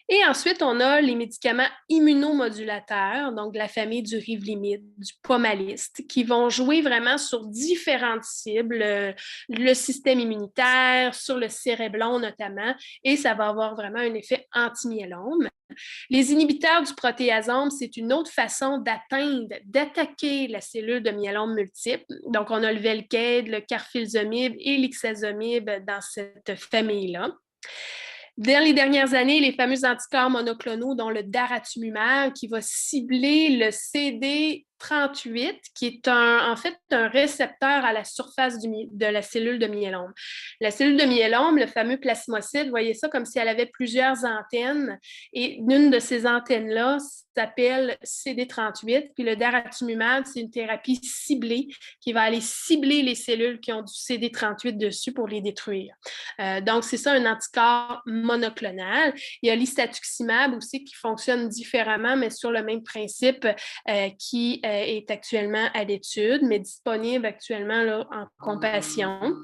Et ensuite, on a les médicaments immunomodulateurs, donc de la famille du Revlimid, du Pomalyst, qui vont jouer vraiment sur différentes cibles, le système immunitaire, sur le céréblon notamment, et ça va avoir vraiment un effet anti-myélome. Les inhibiteurs du protéasome, c'est une autre façon d'attaquer la cellule de myélome multiple. Donc, on a le Velcade, le carfilzomib et l'ixazomib dans cette famille-là. Dans les dernières années, les fameux anticorps monoclonaux, dont le daratumumab, qui va cibler le CD38, qui est en fait un récepteur à la surface de la cellule de myélome. La cellule de myélome, le fameux plasmocyte, voyez ça comme si elle avait plusieurs antennes, et une de ces antennes-là s'appelle CD38, puis le daratumumab, c'est une thérapie ciblée qui va aller cibler les cellules qui ont du CD38 dessus pour les détruire. Donc, c'est ça, un anticorps monoclonal. Il y a l'istatuximab aussi qui fonctionne différemment, mais sur le même principe qui est actuellement à l'étude, mais disponible actuellement là, en compassion.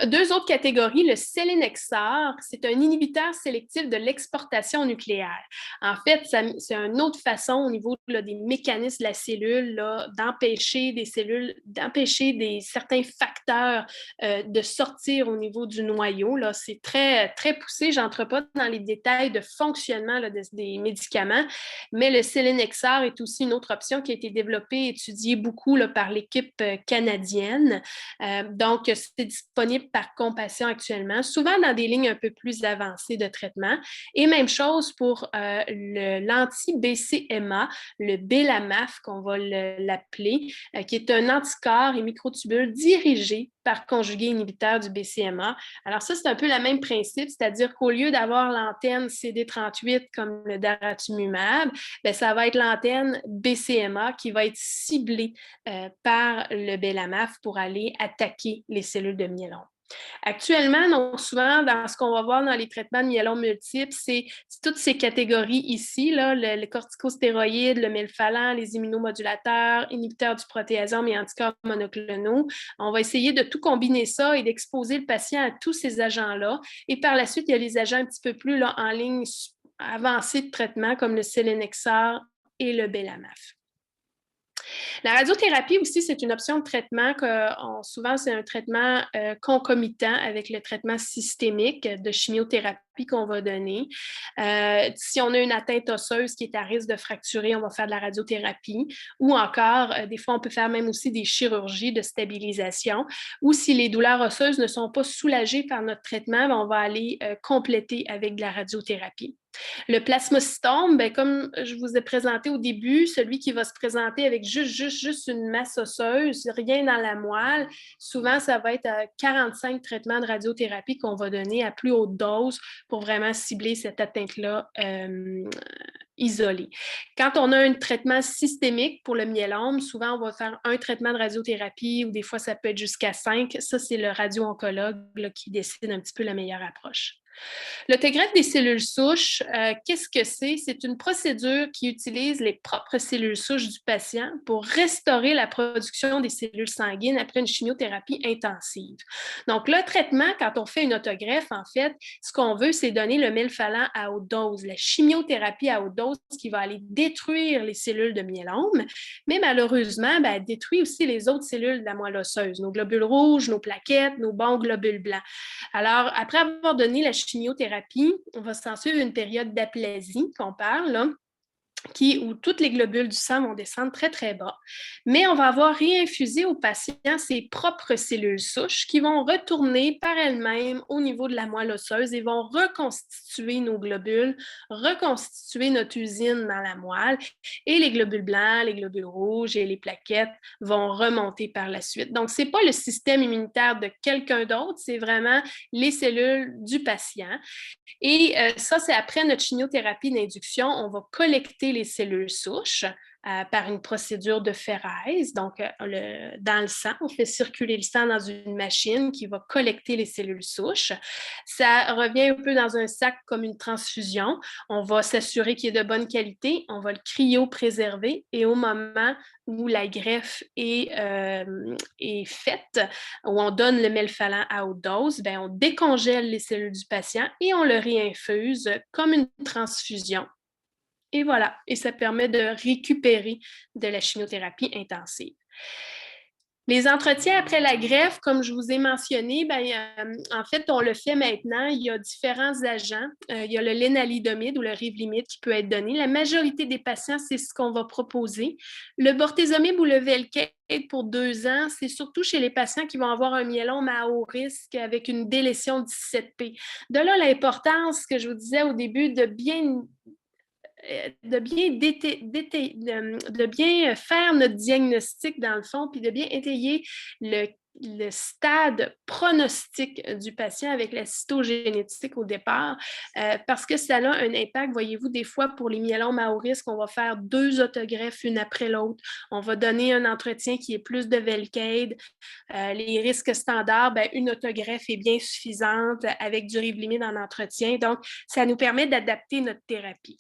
Deux autres catégories, le sélénexor, c'est un inhibiteur sélectif de l'exportation nucléaire. En fait, c'est une autre façon au niveau là, des mécanismes de la cellule d'empêcher des cellules, d'empêcher certains facteurs de sortir au niveau du noyau. Là. C'est très, très poussé. Je n'entre pas dans les détails de fonctionnement là, des médicaments, mais le sélénexor est aussi une autre option qui a été développée et étudiée beaucoup là, par l'équipe canadienne. Donc, c'est disponible par compassion actuellement, souvent dans des lignes un peu plus avancées de traitement. Et même chose pour l'anti-BCMA, le Belamaf, qu'on va l'appeler, qui est un anticorps et microtubule dirigé par conjugué inhibiteur du BCMA. Alors ça, c'est un peu le même principe, c'est-à-dire qu'au lieu d'avoir l'antenne CD38 comme le daratumumab, bien, ça va être l'antenne BCMA qui va être ciblée par le Belamaf pour aller attaquer les cellules de myélome. Actuellement, donc souvent, dans ce qu'on va voir dans les traitements de myélome multiple, c'est toutes ces catégories ici, là, le corticostéroïde, le melphalan, les immunomodulateurs, inhibiteurs du protéasome et anticorps monoclonaux. On va essayer de tout combiner ça et d'exposer le patient à tous ces agents-là. Et par la suite, il y a les agents un petit peu plus là, en ligne avancée de traitement, comme le sélénexor et le Belamaf. La radiothérapie aussi, c'est une option de traitement que souvent, c'est un traitement concomitant avec le traitement systémique de chimiothérapie qu'on va donner. Si on a une atteinte osseuse qui est à risque de fracturer, on va faire de la radiothérapie. Ou encore, des fois, on peut faire même aussi des chirurgies de stabilisation. Ou si les douleurs osseuses ne sont pas soulagées par notre traitement, on va aller compléter avec de la radiothérapie. Le plasmocytome, ben, comme je vous ai présenté au début, celui qui va se présenter avec juste une masse osseuse, rien dans la moelle, souvent, ça va être 45 traitements de radiothérapie qu'on va donner à plus haute dose pour vraiment cibler cette atteinte-là isolée. Quand on a un traitement systémique pour le myélome, souvent, on va faire un traitement de radiothérapie ou des fois, ça peut être jusqu'à 5. Ça, c'est le radio-oncologue qui décide un petit peu la meilleure approche. L'autogreffe des cellules souches, qu'est-ce que c'est? C'est une procédure qui utilise les propres cellules souches du patient pour restaurer la production des cellules sanguines après une chimiothérapie intensive. Donc, le traitement, quand on fait une autogreffe, en fait, ce qu'on veut, c'est donner le melphalan à haute dose, la chimiothérapie à haute dose qui va aller détruire les cellules de myélome, mais malheureusement, elle détruit aussi les autres cellules de la moelle osseuse, nos globules rouges, nos plaquettes, nos bons globules blancs. Alors, après avoir donné la chimiothérapie, on va s'en suivre une période d'aplasie qu'on parle, là, où tous les globules du sang vont descendre très, très bas. Mais on va avoir réinfusé au patient ses propres cellules souches qui vont retourner par elles-mêmes au niveau de la moelle osseuse et vont reconstituer nos globules, reconstituer notre usine dans la moelle. Et les globules blancs, les globules rouges et les plaquettes vont remonter par la suite. Donc, ce n'est pas le système immunitaire de quelqu'un d'autre, c'est vraiment les cellules du patient. Et ça, c'est après notre chimiothérapie d'induction, on va collecter les cellules souches par une procédure de ferrèse. Donc, dans le sang, on fait circuler le sang dans une machine qui va collecter les cellules souches. Ça revient un peu dans un sac comme une transfusion. On va s'assurer qu'il est de bonne qualité. On va le cryopréserver et au moment où la greffe est faite, où on donne le melphalan à haute dose, bien, on décongèle les cellules du patient et on le réinfuse comme une transfusion. Et voilà, et ça permet de récupérer de la chimiothérapie intensive. Les entretiens après la greffe, comme je vous ai mentionné, en fait, on le fait maintenant. Il y a différents agents. Il y a le lénalidomide ou le Revlimid qui peut être donné. La majorité des patients, c'est ce qu'on va proposer. Le bortezomib ou le Velcade pour 2 ans, c'est surtout chez les patients qui vont avoir un myélome à haut risque avec une délétion 17P. De là, l'importance que je vous disais au début de bien faire notre diagnostic dans le fond, puis de bien étayer le stade pronostic du patient avec la cytogénétique au départ, parce que ça a un impact, voyez-vous, des fois pour les myélomes à haut risque, on va faire 2 autogreffes une après l'autre, on va donner un entretien qui est plus de Velcade, les risques standards, une autogreffe est bien suffisante avec du Revlimid en entretien, donc ça nous permet d'adapter notre thérapie.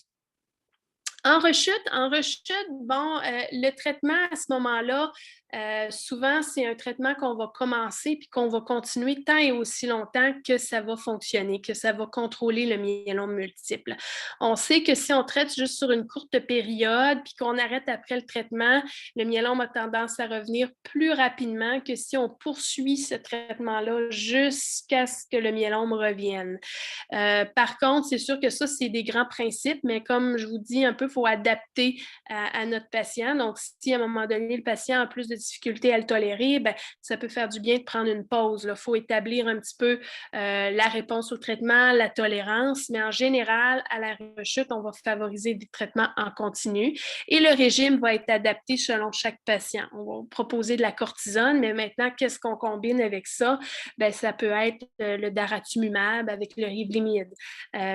En rechute, le traitement à ce moment-là, souvent, c'est un traitement qu'on va commencer puis qu'on va continuer tant et aussi longtemps que ça va fonctionner, que ça va contrôler le myélome multiple. On sait que si on traite juste sur une courte période puis qu'on arrête après le traitement, le myélome a tendance à revenir plus rapidement que si on poursuit ce traitement-là jusqu'à ce que le myélome revienne. Par contre, c'est sûr que ça, c'est des grands principes, mais comme je vous dis un peu, il faut adapter à notre patient. Donc, si à un moment donné, le patient a plus de difficultés à le tolérer, ça peut faire du bien de prendre une pause. Il faut établir un petit peu la réponse au traitement, la tolérance, mais en général, à la rechute, on va favoriser des traitements en continu et le régime va être adapté selon chaque patient. On va proposer de la cortisone, mais maintenant, qu'est-ce qu'on combine avec ça? Ça peut être le daratumumab avec le Revlimid.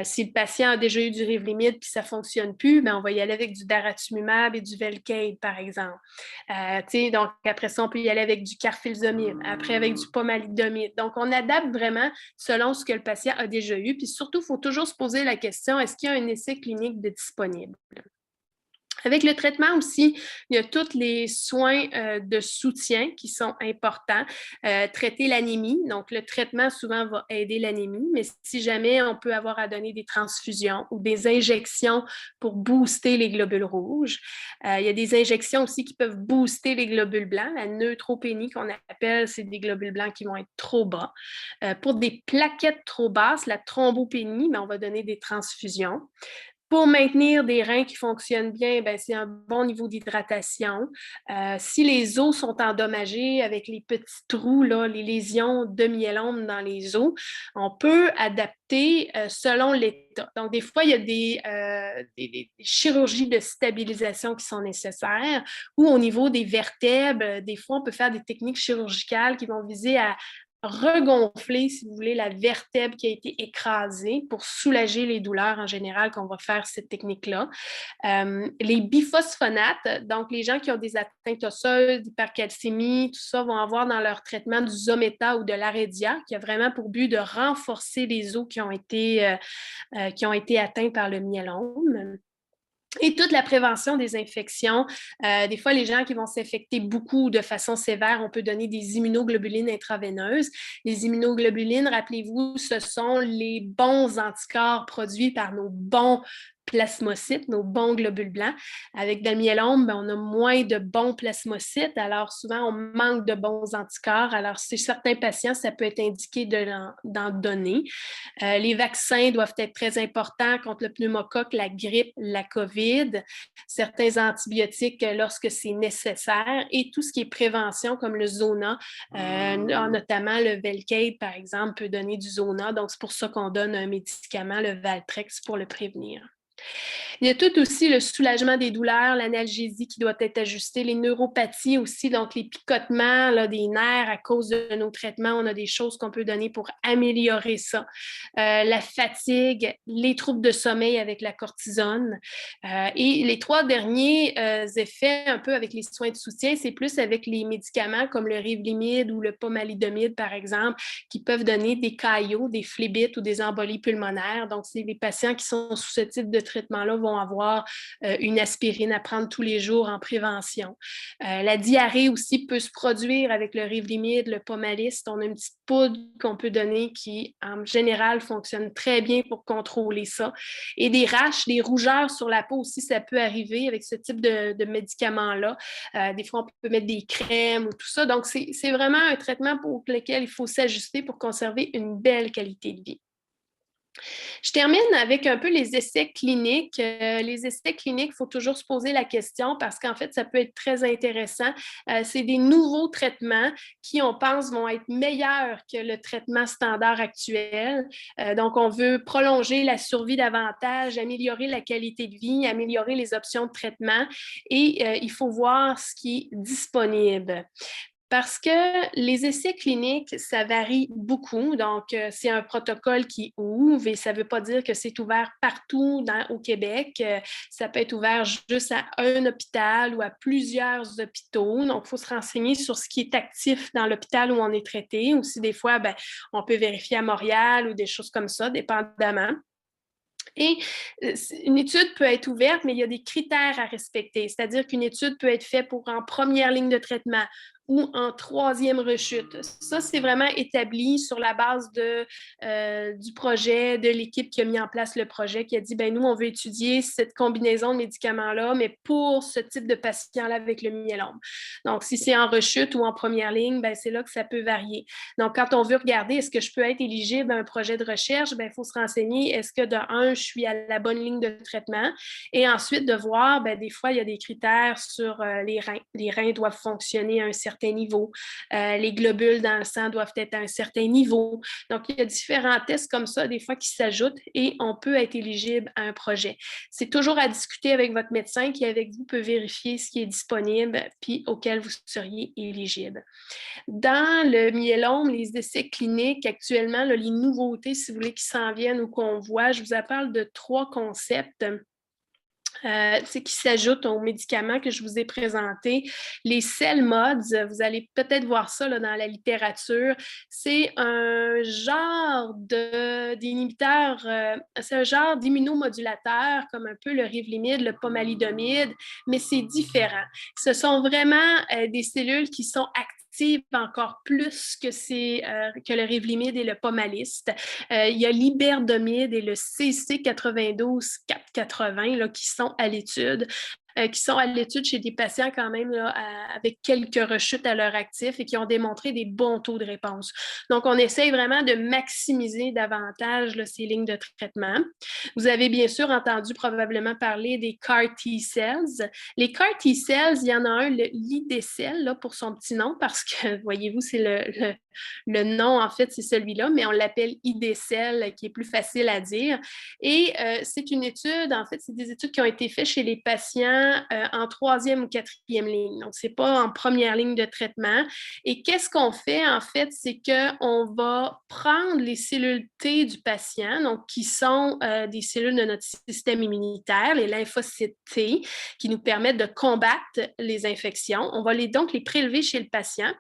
Si le patient a déjà eu du Revlimid puis ça ne fonctionne plus, on va y aller avec du daratumumab et du Velcade, par exemple. Donc, après ça, on peut y aller avec du carfilzomib, après avec du pomalidomide. Donc, on adapte vraiment selon ce que le patient a déjà eu. Puis surtout, il faut toujours se poser la question, est-ce qu'il y a un essai clinique de disponible? Avec le traitement aussi, il y a tous les soins de soutien qui sont importants. Traiter l'anémie, donc le traitement souvent va aider l'anémie, mais si jamais on peut avoir à donner des transfusions ou des injections pour booster les globules rouges. Il y a des injections aussi qui peuvent booster les globules blancs. La neutropénie qu'on appelle, c'est des globules blancs qui vont être trop bas. Pour des plaquettes trop basses, la thrombopénie, on va donner des transfusions. Pour maintenir des reins qui fonctionnent bien, ben, c'est un bon niveau d'hydratation. Si les os sont endommagés avec les petits trous, là, les lésions de myélome dans les os, on peut adapter selon l'état. Donc, des fois, il y a des chirurgies de stabilisation qui sont nécessaires ou au niveau des vertèbres, des fois, on peut faire des techniques chirurgicales qui vont viser à regonfler, si vous voulez, la vertèbre qui a été écrasée pour soulager les douleurs en général qu'on va faire cette technique-là. Les biphosphonates, donc les gens qui ont des atteintes osseuses, d'hypercalcémie, tout ça, vont avoir dans leur traitement du Zometa ou de l'Aredia, qui a vraiment pour but de renforcer les os qui ont été atteints par le myélome. Et toute la prévention des infections. Des fois, les gens qui vont s'infecter beaucoup de façon sévère, on peut donner des immunoglobulines intraveineuses. Les immunoglobulines, rappelez-vous, ce sont les bons anticorps produits par nos bons plasmocytes, nos bons globules blancs. Avec le myélome, on a moins de bons plasmocytes, alors souvent on manque de bons anticorps. Alors, chez certains patients, ça peut être indiqué d'en donner. Les vaccins doivent être très importants contre le pneumocoque, la grippe, la COVID, certains antibiotiques lorsque c'est nécessaire et tout ce qui est prévention comme le Zona, notamment le Velcade, par exemple, peut donner du Zona. Donc, c'est pour ça qu'on donne un médicament, le Valtrex, pour le prévenir. Il y a tout aussi le soulagement des douleurs, l'analgésie qui doit être ajustée, les neuropathies aussi, donc les picotements là, des nerfs à cause de nos traitements. On a des choses qu'on peut donner pour améliorer ça. La fatigue, les troubles de sommeil avec la cortisone. Et les trois derniers effets un peu avec les soins de soutien, c'est plus avec les médicaments comme le Revlimid ou le pomalidomide, par exemple, qui peuvent donner des caillots, des phlébites ou des embolies pulmonaires. Donc, c'est les patients qui sont sous ce type de traitement-là vont avoir une aspirine à prendre tous les jours en prévention. La diarrhée aussi peut se produire avec le Revlimid, le Pomalyst. On a une petite poudre qu'on peut donner qui, en général, fonctionne très bien pour contrôler ça. Et des raches, des rougeurs sur la peau aussi, ça peut arriver avec ce type de médicaments-là. Des fois, on peut mettre des crèmes ou tout ça. Donc, c'est vraiment un traitement pour lequel il faut s'ajuster pour conserver une belle qualité de vie. Je termine avec un peu les essais cliniques. Les essais cliniques, il faut toujours se poser la question parce qu'en fait, ça peut être très intéressant. C'est des nouveaux traitements qui, on pense, vont être meilleurs que le traitement standard actuel. Donc, on veut prolonger la survie davantage, améliorer la qualité de vie, améliorer les options de traitement et il faut voir ce qui est disponible. Parce que les essais cliniques, ça varie beaucoup. Donc, c'est un protocole qui ouvre et ça ne veut pas dire que c'est ouvert partout au Québec. Ça peut être ouvert juste à un hôpital ou à plusieurs hôpitaux. Donc, il faut se renseigner sur ce qui est actif dans l'hôpital où on est traité. Aussi, des fois, on peut vérifier à Montréal ou des choses comme ça, dépendamment. Et une étude peut être ouverte, mais il y a des critères à respecter. C'est-à-dire qu'une étude peut être faite pour en première ligne de traitement ou en troisième rechute. Ça, c'est vraiment établi sur la base du projet, de l'équipe qui a mis en place le projet, qui a dit, nous, on veut étudier cette combinaison de médicaments-là, mais pour ce type de patient-là avec le myélome. Donc, si c'est en rechute ou en première ligne, c'est là que ça peut varier. Donc, quand on veut regarder, est-ce que je peux être éligible à un projet de recherche, il faut se renseigner, est-ce que de un, je suis à la bonne ligne de traitement? Et ensuite, de voir, des fois, il y a des critères sur les reins. Les reins doivent fonctionner à un certain niveau. Les globules dans le sang doivent être à un certain niveau. Donc, il y a différents tests comme ça, des fois, qui s'ajoutent et on peut être éligible à un projet. C'est toujours à discuter avec votre médecin qui, avec vous, peut vérifier ce qui est disponible puis auquel vous seriez éligible. Dans le myélome, les essais cliniques, actuellement, là, les nouveautés, si vous voulez, qui s'en viennent ou qu'on voit, je vous en parle de 3 concepts. Qui s'ajoutent aux médicaments que je vous ai présentés. Les CELMoDs, vous allez peut-être voir ça là, dans la littérature, c'est un genre d'inhibiteur, c'est un genre d'immunomodulateur comme un peu le Revlimid, le pomalidomide, mais c'est différent. Ce sont vraiment des cellules qui sont actives encore plus que le Revlimid et le Pomalyst. Il y a l'Iberdomide et le CC92-480 là, qui sont à l'étude. qui sont à l'étude chez des patients quand même là, avec quelques rechutes à leur actif et qui ont démontré des bons taux de réponse. Donc, on essaye vraiment de maximiser davantage là, ces lignes de traitement. Vous avez bien sûr entendu probablement parler des CAR T-cells. Les CAR T-cells, il y en a un, l'IDCEL, là, pour son petit nom, parce que, voyez-vous, c'est le nom, en fait, c'est celui-là, mais on l'appelle IDCEL, qui est plus facile à dire. Et c'est une étude, en fait, c'est des études qui ont été faites chez les patients en 3e ou 4e ligne. Donc, ce n'est pas en première ligne de traitement. Et qu'est-ce qu'on fait, en fait, c'est qu'on va prendre les cellules T du patient, donc qui sont des cellules de notre système immunitaire, les lymphocytes T, qui nous permettent de combattre les infections. On va donc les prélever chez le patient.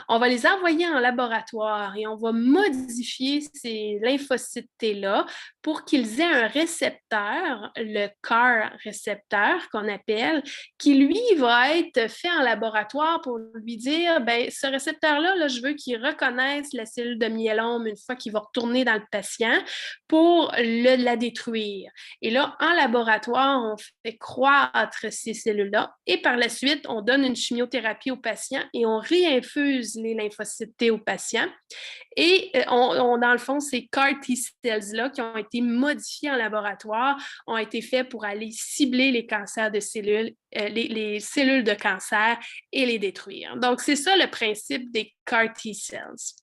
On va les envoyer en laboratoire et on va modifier ces lymphocytes T-là pour qu'ils aient un récepteur, le CAR récepteur qu'on appelle, qui lui va être fait en laboratoire pour lui dire, ben ce récepteur-là, là, je veux qu'il reconnaisse la cellule de myélome une fois qu'il va retourner dans le patient pour la détruire. Et là, en laboratoire, on fait croître ces cellules-là et par la suite, on donne une chimiothérapie au patient et on réinfuse les lymphocytes T au patient. Et dans le fond, ces CAR T-cells-là qui ont été modifiés en laboratoire ont été faits pour aller cibler les cancers de cellules, les cellules de cancer et les détruire. Donc, c'est ça le principe des CAR T-cells.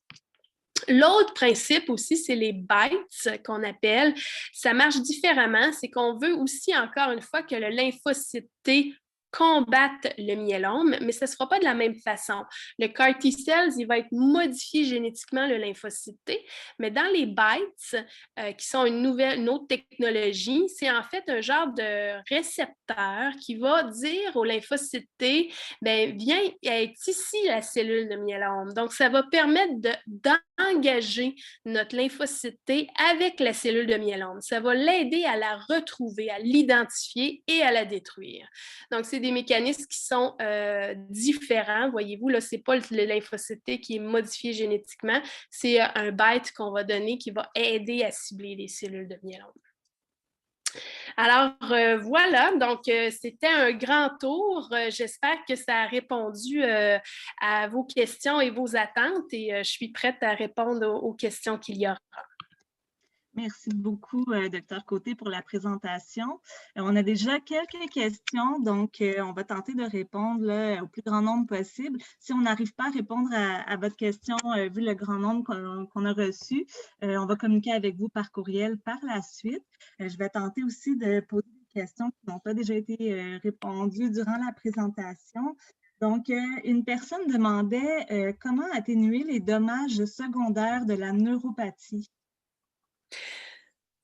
L'autre principe aussi, c'est les BiTEs qu'on appelle. Ça marche différemment. C'est qu'on veut aussi, encore une fois, que le lymphocyte T combattre le myélome, mais ça ne se fera pas de la même façon. Le CAR T-cells, il va être modifié génétiquement, le lymphocyte T, mais dans les BiTEs, qui sont une autre technologie, c'est en fait un genre de récepteur qui va dire au lymphocyte T, bien, viens être ici la cellule de myélome. Donc, ça va permettre d'engager notre lymphocyte T avec la cellule de myélome. Ça va l'aider à la retrouver, à l'identifier et à la détruire. Donc, c'est des mécanismes qui sont différents. Voyez-vous, là, ce n'est pas le lymphocyte T qui est modifié génétiquement, c'est un BiTE qu'on va donner qui va aider à cibler les cellules de myélome. Alors, voilà, donc c'était un grand tour. J'espère que ça a répondu à vos questions et vos attentes et je suis prête à répondre aux questions qu'il y aura. Merci beaucoup, Dr. Côté, pour la présentation. On a déjà quelques questions, donc on va tenter de répondre là, au plus grand nombre possible. Si on n'arrive pas à répondre à votre question, vu le grand nombre qu'on a reçu, on va communiquer avec vous par courriel par la suite. Je vais tenter aussi de poser des questions qui n'ont pas déjà été répondues durant la présentation. Donc, une personne demandait comment atténuer les dommages secondaires de la neuropathie.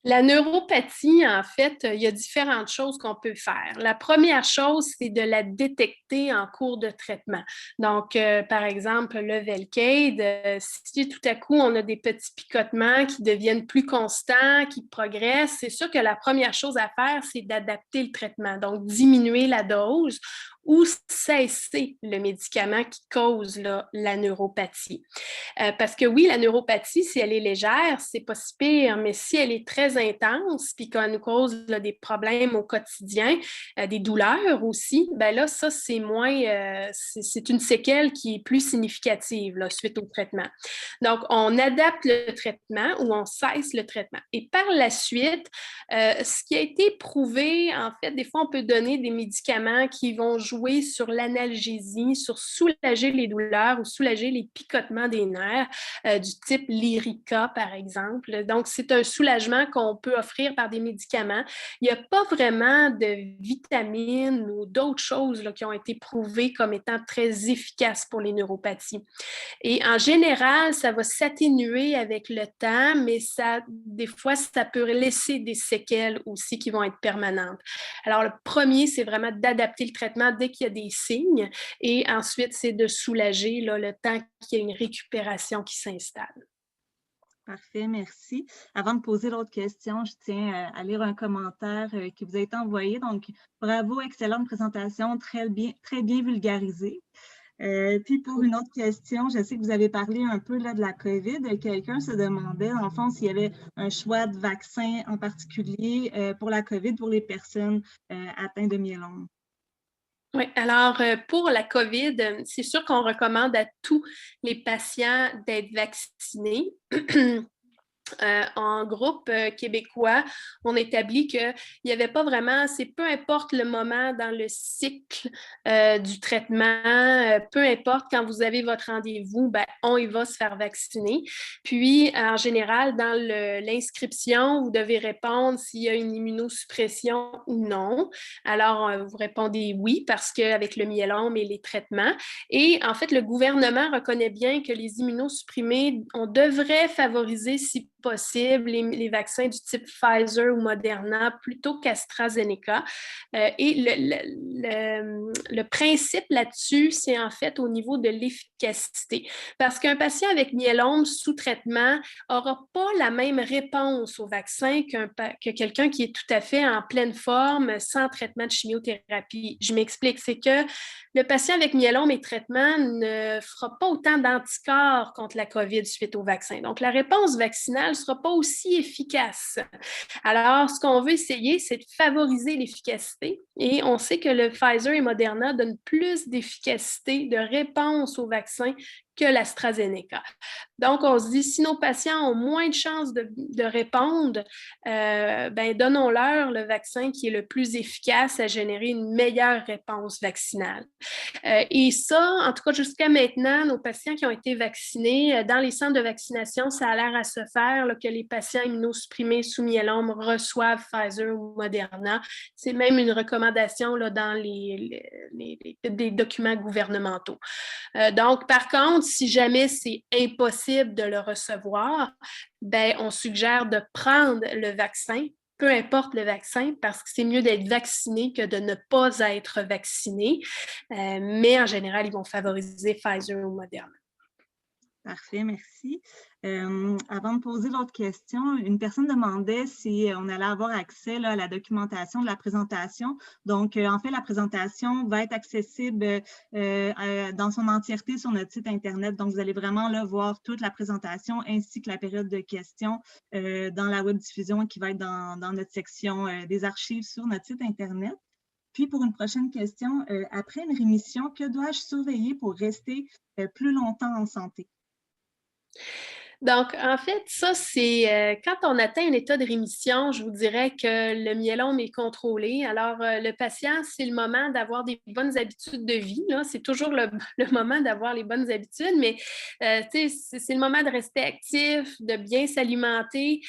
La neuropathie, en fait, il y a différentes choses qu'on peut faire. La première chose, c'est de la détecter en cours de traitement. Donc, par exemple, le Velcade, si tout à coup, on a des petits picotements qui deviennent plus constants, qui progressent, c'est sûr que la première chose à faire, c'est d'adapter le traitement, donc diminuer la dose ou cesser le médicament qui cause là, la neuropathie. Parce que oui, la neuropathie, si elle est légère, c'est pas si pire, mais si elle est très intense puis qu'elle nous cause là, des problèmes au quotidien, des douleurs aussi, ben là, ça, c'est moins, c'est une séquelle qui est plus significative là, suite au traitement. Donc, on adapte le traitement ou on cesse le traitement. Et par la suite, ce qui a été prouvé, en fait, des fois, on peut donner des médicaments qui vont jouer sur l'analgésie, sur soulager les douleurs ou soulager les picotements des nerfs, du type Lyrica, par exemple. Donc, c'est un soulagement qu'on peut offrir par des médicaments. Il n'y a pas vraiment de vitamines ou d'autres choses là, qui ont été prouvées comme étant très efficaces pour les neuropathies. Et en général, ça va s'atténuer avec le temps, mais des fois, ça peut laisser des séquelles aussi qui vont être permanentes. Alors, le premier, c'est vraiment d'adapter le traitement dès qu'il y a des signes et ensuite, c'est de soulager là, le temps qu'il y ait une récupération qui s'installe. Parfait, merci. Avant de poser l'autre question, je tiens à lire un commentaire qui vous a été envoyé. Donc, bravo, excellente présentation, très bien vulgarisée. Puis pour une autre question, je sais que vous avez parlé un peu là, de la COVID. Quelqu'un se demandait, en fond, s'il y avait un choix de vaccin en particulier pour la COVID pour les personnes atteintes de myélome. Oui, alors pour la COVID, c'est sûr qu'on recommande à tous les patients d'être vaccinés. En groupe québécois, on établit qu'il n'y avait pas vraiment, c'est peu importe le moment dans le cycle du traitement, peu importe quand vous avez votre rendez-vous, ben, on y va se faire vacciner. Puis, en général, dans l'inscription, vous devez répondre s'il y a une immunosuppression ou non. Alors, vous répondez oui parce qu'avec le myélome et les traitements. Et en fait, le gouvernement reconnaît bien que les immunosupprimés, on devrait favoriser, si possible, les vaccins du type Pfizer ou Moderna plutôt qu'AstraZeneca. Et le principe là-dessus, c'est en fait au niveau de l'efficacité. Parce qu'un patient avec myélome sous traitement n'aura pas la même réponse au vaccin que quelqu'un qui est tout à fait en pleine forme, sans traitement de chimiothérapie. Je m'explique, c'est que le patient avec myélome et traitement ne fera pas autant d'anticorps contre la COVID suite au vaccin. Donc, la réponse vaccinale ne sera pas aussi efficace. Alors, ce qu'on veut essayer, c'est de favoriser l'efficacité. Et on sait que le Pfizer et Moderna donnent plus d'efficacité de réponse au vaccin que l'AstraZeneca. Donc, on se dit, si nos patients ont moins de chances de répondre, ben, donnons-leur le vaccin qui est le plus efficace à générer une meilleure réponse vaccinale. Et ça, en tout cas, jusqu'à maintenant, nos patients qui ont été vaccinés, dans les centres de vaccination, ça a l'air à se faire là, que les patients immunosupprimés sous myélome reçoivent Pfizer ou Moderna. C'est même une recommandation là, dans des documents gouvernementaux. Donc, par contre, si jamais c'est impossible de le recevoir, ben, on suggère de prendre le vaccin, peu importe le vaccin, parce que c'est mieux d'être vacciné que de ne pas être vacciné. Mais en général, ils vont favoriser Pfizer ou Moderna. Parfait, merci. Avant de poser l'autre question, une personne demandait si on allait avoir accès là, à la documentation de la présentation. Donc, en fait, la présentation va être accessible dans son entièreté sur notre site Internet. Donc, vous allez vraiment là, voir toute la présentation ainsi que la période de questions dans la web diffusion qui va être dans notre section des archives sur notre site Internet. Puis, pour une prochaine question, après une rémission, que dois-je surveiller pour rester plus longtemps en santé? Donc, en fait, ça, c'est quand on atteint un état de rémission, je vous dirais que le myélome est contrôlé. Alors, le patient, c'est le moment d'avoir des bonnes habitudes de vie. C'est toujours le moment d'avoir les bonnes habitudes, mais c'est le moment de rester actif, de bien s'alimenter,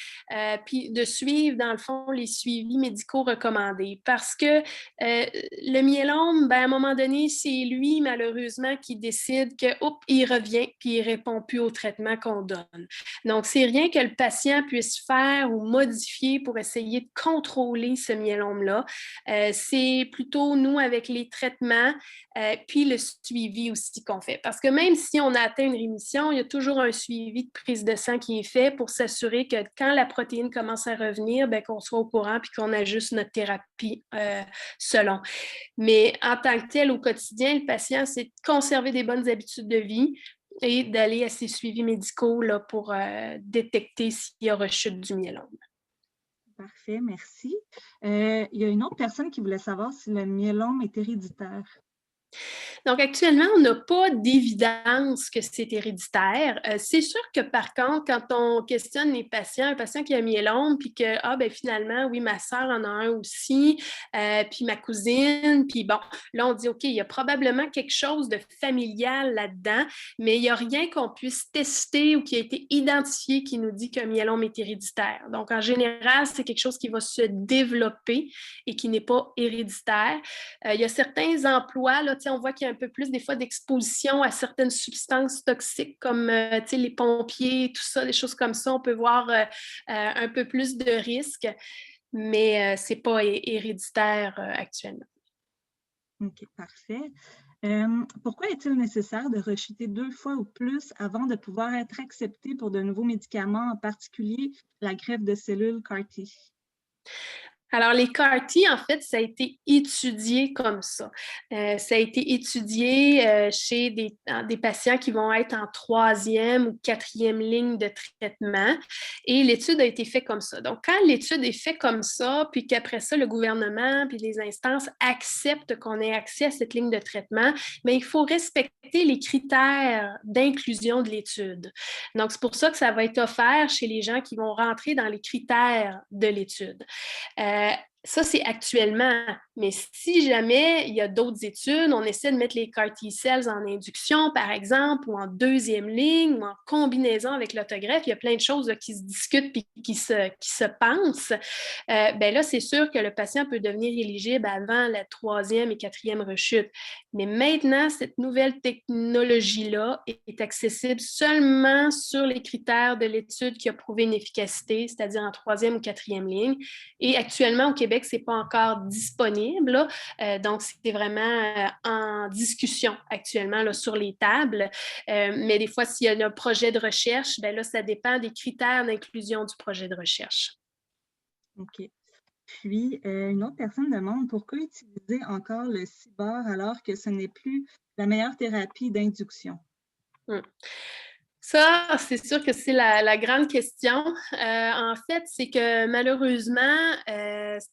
puis de suivre, dans le fond, les suivis médicaux recommandés. Parce que le myélome, ben, à un moment donné, c'est lui, malheureusement, qui décide que, hop, il revient, puis il ne répond plus au traitement qu'on donne. Donc, c'est rien que le patient puisse faire ou modifier pour essayer de contrôler ce myélome-là. C'est plutôt nous avec les traitements, puis le suivi aussi qu'on fait. Parce que même si on a atteint une rémission, il y a toujours un suivi de prise de sang qui est fait pour s'assurer que quand la protéine commence à revenir, ben, qu'on soit au courant puis qu'on ajuste notre thérapie selon. Mais en tant que tel, au quotidien, le patient, c'est de conserver des bonnes habitudes de vie, et d'aller à ses suivis médicaux là, pour détecter s'il y a rechute du myélome. Parfait, merci. Il y a une autre personne qui voulait savoir si le myélome est héréditaire. Donc, actuellement, on n'a pas d'évidence que c'est héréditaire. C'est sûr que, par contre, quand on questionne les patients, un patient qui a myélome, puis que, ben finalement, oui, ma sœur en a un aussi, puis ma cousine, puis bon, là, on dit, OK, il y a probablement quelque chose de familial là-dedans, mais il n'y a rien qu'on puisse tester ou qui a été identifié qui nous dit qu'un myélome est héréditaire. Donc, en général, c'est quelque chose qui va se développer et qui n'est pas héréditaire. Il y a certains emplois, là, on voit qu'il y a un peu plus des fois d'exposition à certaines substances toxiques comme les pompiers, tout ça, des choses comme ça. On peut voir un peu plus de risques, mais ce n'est pas héréditaire actuellement. OK, parfait. Pourquoi est-il nécessaire de rechuter 2 fois ou plus avant de pouvoir être accepté pour de nouveaux médicaments, en particulier la greffe de cellules CAR-T? Alors, les CAR-T, en fait, ça a été étudié comme ça. Ça a été étudié chez des patients qui vont être en troisième ou quatrième ligne de traitement et l'étude a été faite comme ça. Donc, quand l'étude est faite comme ça, puis qu'après ça, le gouvernement puis les instances acceptent qu'on ait accès à cette ligne de traitement, mais il faut respecter les critères d'inclusion de l'étude. Donc, c'est pour ça que ça va être offert chez les gens qui vont rentrer dans les critères de l'étude. Ça, c'est actuellement. Mais si jamais il y a d'autres études, on essaie de mettre les CAR T-cells en induction, par exemple, ou en deuxième ligne, ou en combinaison avec l'autogreffe. Il y a plein de choses là, qui se discutent et qui se pensent. Ben là, c'est sûr que le patient peut devenir éligible avant la troisième et quatrième rechute. Mais maintenant, cette nouvelle technologie-là est accessible seulement sur les critères de l'étude qui a prouvé une efficacité, c'est-à-dire en troisième ou quatrième ligne. Et actuellement, au Québec, ce n'est pas encore disponible. Donc, c'est vraiment en discussion actuellement là, sur les tables. Mais des fois, s'il y a un projet de recherche, ben là, ça dépend des critères d'inclusion du projet de recherche. OK. Puis, une autre personne demande pourquoi utiliser encore le CIBOR alors que ce n'est plus la meilleure thérapie d'induction? Ça, c'est sûr que c'est la grande question. En fait, c'est que malheureusement,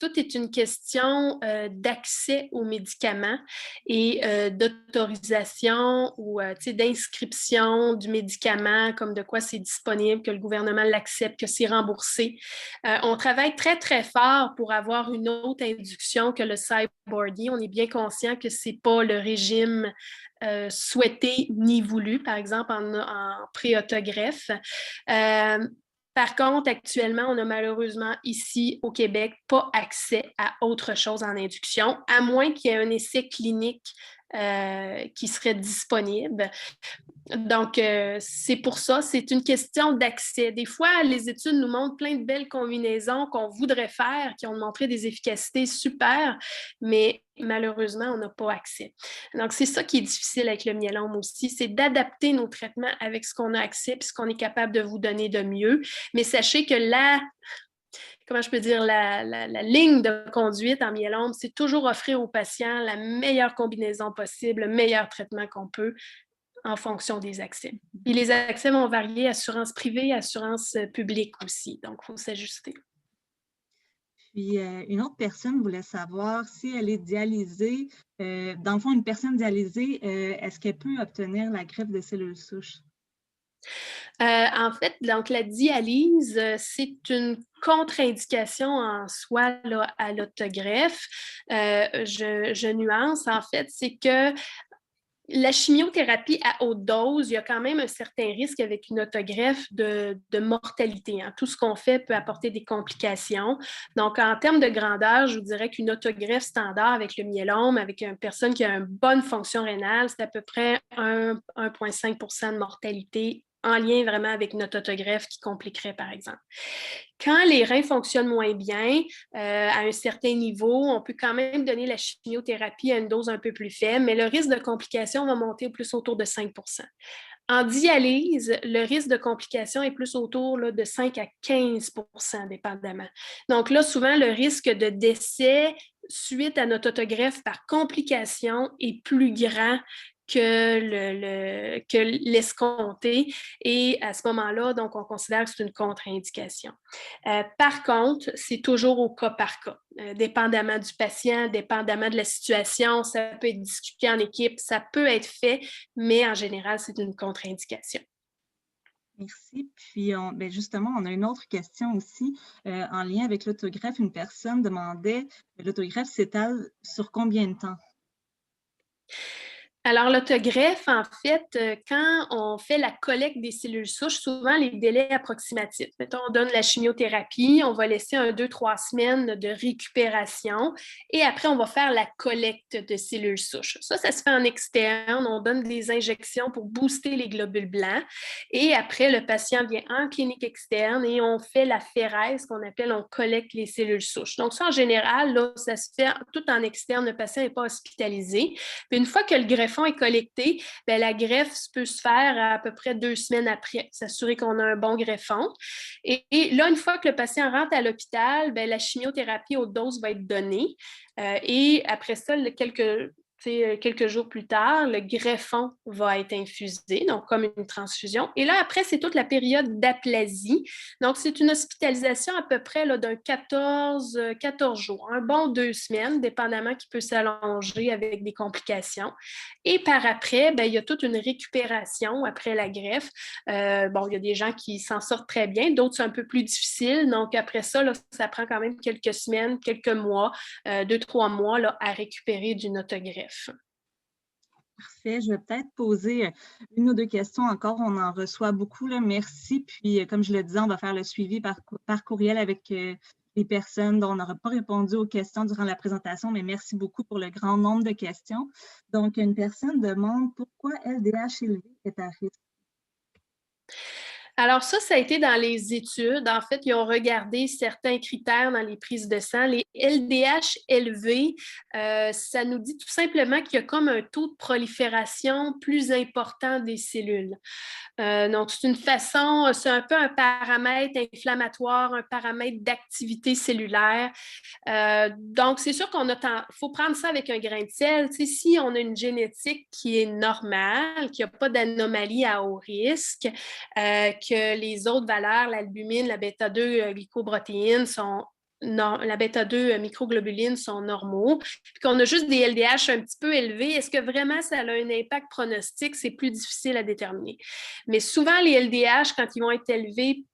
tout est une question d'accès aux médicaments et d'autorisation ou d'inscription du médicament, comme de quoi c'est disponible, que le gouvernement l'accepte, que c'est remboursé. On travaille très, très fort pour avoir une autre induction que le Cyborg. On est bien conscient que ce n'est pas le régime souhaité ni voulu, par exemple en pré-autogreffe. Par contre, actuellement, on a malheureusement ici au Québec pas accès à autre chose en induction, à moins qu'il y ait un essai clinique qui serait disponible. Donc, c'est pour ça, c'est une question d'accès. Des fois, les études nous montrent plein de belles combinaisons qu'on voudrait faire, qui ont montré des efficacités super, mais malheureusement, on n'a pas accès. Donc, c'est ça qui est difficile avec le myélome aussi, c'est d'adapter nos traitements avec ce qu'on a accès puis ce qu'on est capable de vous donner de mieux. Mais sachez que comment je peux dire, la ligne de conduite en myélome, c'est toujours offrir aux patients la meilleure combinaison possible, le meilleur traitement qu'on peut en fonction des accès. Puis les accès vont varier, assurance privée, assurance publique aussi. Donc, il faut s'ajuster. Puis, une autre personne voulait savoir si elle est dialysée. Dans le fond, une personne dialysée, est-ce qu'elle peut obtenir la greffe de cellules souches? En fait, donc la dialyse, c'est une contre-indication en soi là, à l'autogreffe. Je nuance, en fait, c'est que la chimiothérapie à haute dose, il y a quand même un certain risque avec une autogreffe de mortalité. Hein. Tout ce qu'on fait peut apporter des complications. Donc, en termes de grandeur, je vous dirais qu'une autogreffe standard avec le myélome, avec une personne qui a une bonne fonction rénale, c'est à peu près 1,5 % de mortalité en lien vraiment avec notre autogreffe qui compliquerait, par exemple. Quand les reins fonctionnent moins bien, à un certain niveau, on peut quand même donner la chimiothérapie à une dose un peu plus faible, mais le risque de complication va monter plus autour de 5 %. En dialyse, le risque de complication est plus autour là, de 5 à 15 % dépendamment. Donc là, souvent, le risque de décès suite à notre autogreffe par complication est plus grand que l'escompté. Et à ce moment-là, donc, on considère que c'est une contre-indication. Par contre, c'est toujours au cas par cas. Dépendamment du patient, dépendamment de la situation, ça peut être discuté en équipe, ça peut être fait, mais en général, c'est une contre-indication. Merci. Puis, justement, on a une autre question aussi en lien avec l'autogreffe. Une personne demandait, l'autogreffe s'étale sur combien de temps? Alors, l'autogreffe, en fait, quand on fait la collecte des cellules souches, souvent les délais approximatifs. Mettons, on donne la chimiothérapie, on va laisser 2-3 semaines de récupération et après, on va faire la collecte de cellules souches. Ça se fait en externe. On donne des injections pour booster les globules blancs et après, le patient vient en clinique externe et on fait la phérèse, qu'on appelle, on collecte les cellules souches. Donc, ça, en général, là, ça se fait tout en externe. Le patient n'est pas hospitalisé. Puis une fois que le greffe greffon est collecté, bien, la greffe peut se faire à peu près 2 semaines après, s'assurer qu'on a un bon greffon. Et là, une fois que le patient rentre à l'hôpital, bien, la chimiothérapie haute dose va être donnée. Et après ça, quelques jours plus tard, le greffon va être infusé, donc comme une transfusion. Et là, après, c'est toute la période d'aplasie. Donc, c'est une hospitalisation à peu près là, d'un 14 jours, un bon 2 semaines, dépendamment qui peut s'allonger avec des complications. Et par après, bien, il y a toute une récupération après la greffe. Bon, il y a des gens qui s'en sortent très bien, d'autres, c'est un peu plus difficile. Donc, après ça, là, ça prend quand même quelques semaines, quelques mois, 2-3 mois là, à récupérer d'une autogreffe. Parfait. Je vais peut-être poser une ou deux questions encore. On en reçoit beaucoup, là. Merci. Puis, comme je le disais, on va faire le suivi par courriel avec les personnes dont on n'aura pas répondu aux questions durant la présentation, mais merci beaucoup pour le grand nombre de questions. Donc, une personne demande pourquoi LDH élevé est à risque. Alors ça a été dans les études. En fait, ils ont regardé certains critères dans les prises de sang. Les LDH élevés, ça nous dit tout simplement qu'il y a comme un taux de prolifération plus important des cellules. Donc, c'est un peu un paramètre inflammatoire, un paramètre d'activité cellulaire. Donc, c'est sûr faut prendre ça avec un grain de sel. Tu sais, si on a une génétique qui est normale, qui n'a pas d'anomalie à haut risque, que les autres valeurs, l'albumine, la bêta-2 glycoprotéines la bêta-2 microglobuline sont normaux, puis qu'on a juste des LDH un petit peu élevés, est-ce que vraiment ça a un impact pronostique? C'est plus difficile à déterminer. Mais souvent, les LDH, quand ils vont être élevés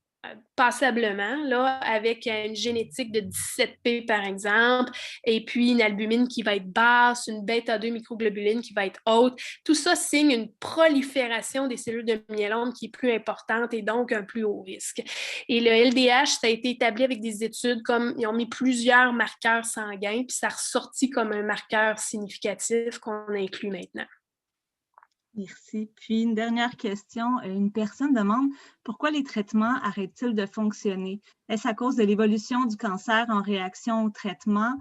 passablement, là, avec une génétique de 17P, par exemple, et puis une albumine qui va être basse, une bêta-2 microglobuline qui va être haute. Tout ça signe une prolifération des cellules de myélome qui est plus importante et donc un plus haut risque. Et le LDH, ça a été établi avec des études comme ils ont mis plusieurs marqueurs sanguins, puis ça a ressorti comme un marqueur significatif qu'on inclut maintenant. Merci. Puis, une dernière question. Une personne demande pourquoi les traitements arrêtent-ils de fonctionner? Est-ce à cause de l'évolution du cancer en réaction au traitement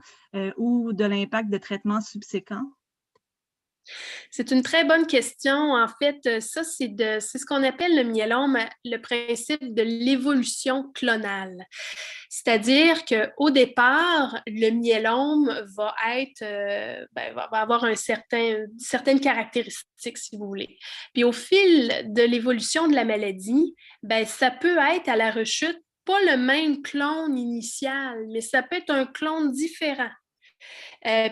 ou de l'impact de traitements subséquents? C'est une très bonne question. En fait, ça, c'est ce qu'on appelle le myélome, le principe de l'évolution clonale. C'est-à-dire qu'au départ, le myélome va va avoir certaines caractéristiques, si vous voulez. Puis au fil de l'évolution de la maladie, ça peut être à la rechute pas le même clone initial, mais ça peut être un clone différent.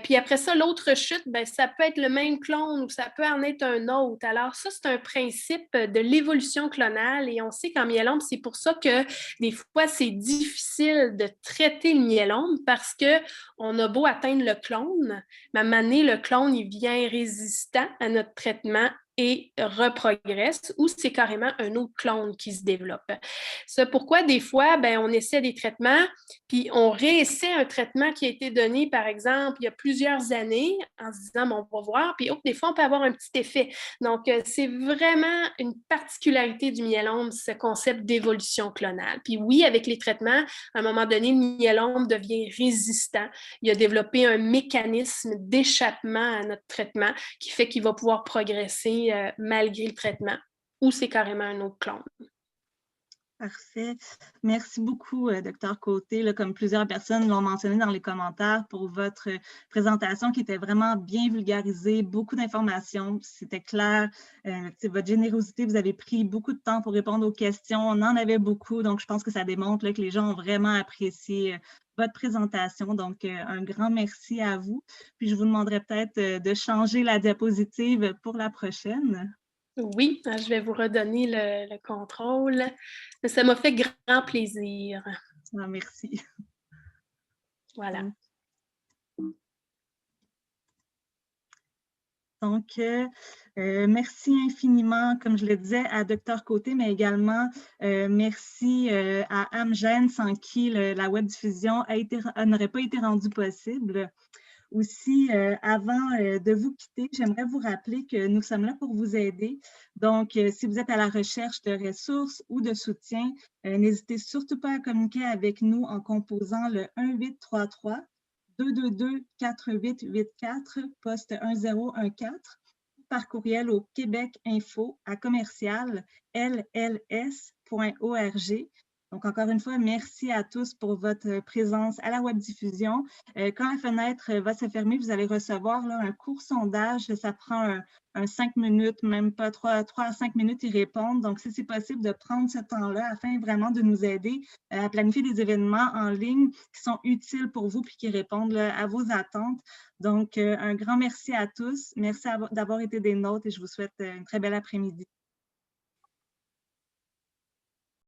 Puis après ça, l'autre chute, ça peut être le même clone ou ça peut en être un autre. Alors ça, c'est un principe de l'évolution clonale et on sait qu'en myélome, c'est pour ça que des fois, c'est difficile de traiter le myélome parce qu'on a beau atteindre le clone, mais à un moment donné, le clone, il devient résistant à notre traitement et reprogresse, ou c'est carrément un autre clone qui se développe. C'est pourquoi des fois, on essaie des traitements, puis on réessaie un traitement qui a été donné, par exemple, il y a plusieurs années, en se disant, on va voir, puis des fois, on peut avoir un petit effet. Donc, c'est vraiment une particularité du myélome, ce concept d'évolution clonale. Puis oui, avec les traitements, à un moment donné, le myélome devient résistant. Il a développé un mécanisme d'échappement à notre traitement qui fait qu'il va pouvoir progresser malgré le traitement, ou c'est carrément un autre clone. Parfait. Merci beaucoup, Dr. Côté. Là, comme plusieurs personnes l'ont mentionné dans les commentaires, pour votre présentation qui était vraiment bien vulgarisée, beaucoup d'informations, c'était clair. Votre générosité, vous avez pris beaucoup de temps pour répondre aux questions. On en avait beaucoup, donc je pense que ça démontre là, que les gens ont vraiment apprécié votre présentation. Donc, un grand merci à vous. Puis, je vous demanderai peut-être de changer la diapositive pour la prochaine. Oui, je vais vous redonner le contrôle. Ça m'a fait grand plaisir. Ah, merci. Voilà. Donc, merci infiniment, comme je le disais, à Dr. Côté, mais également merci à Amgen, sans qui la webdiffusion n'aurait pas été rendue possible. Aussi, avant de vous quitter, j'aimerais vous rappeler que nous sommes là pour vous aider. Donc, si vous êtes à la recherche de ressources ou de soutien, n'hésitez surtout pas à communiquer avec nous en composant le 1833 222 4884, poste 1014. par courriel au québecinfo@lls.org. Donc, encore une fois, merci à tous pour votre présence à la webdiffusion. Quand la fenêtre va se fermer, vous allez recevoir là, un court sondage. Ça prend un 5 minutes, même pas 3 à 5 minutes y répondre. Donc, si c'est possible de prendre ce temps-là afin vraiment de nous aider à planifier des événements en ligne qui sont utiles pour vous puis qui répondent là, à vos attentes. Donc, un grand merci à tous. Merci d'avoir été des nôtres et je vous souhaite une très belle après-midi.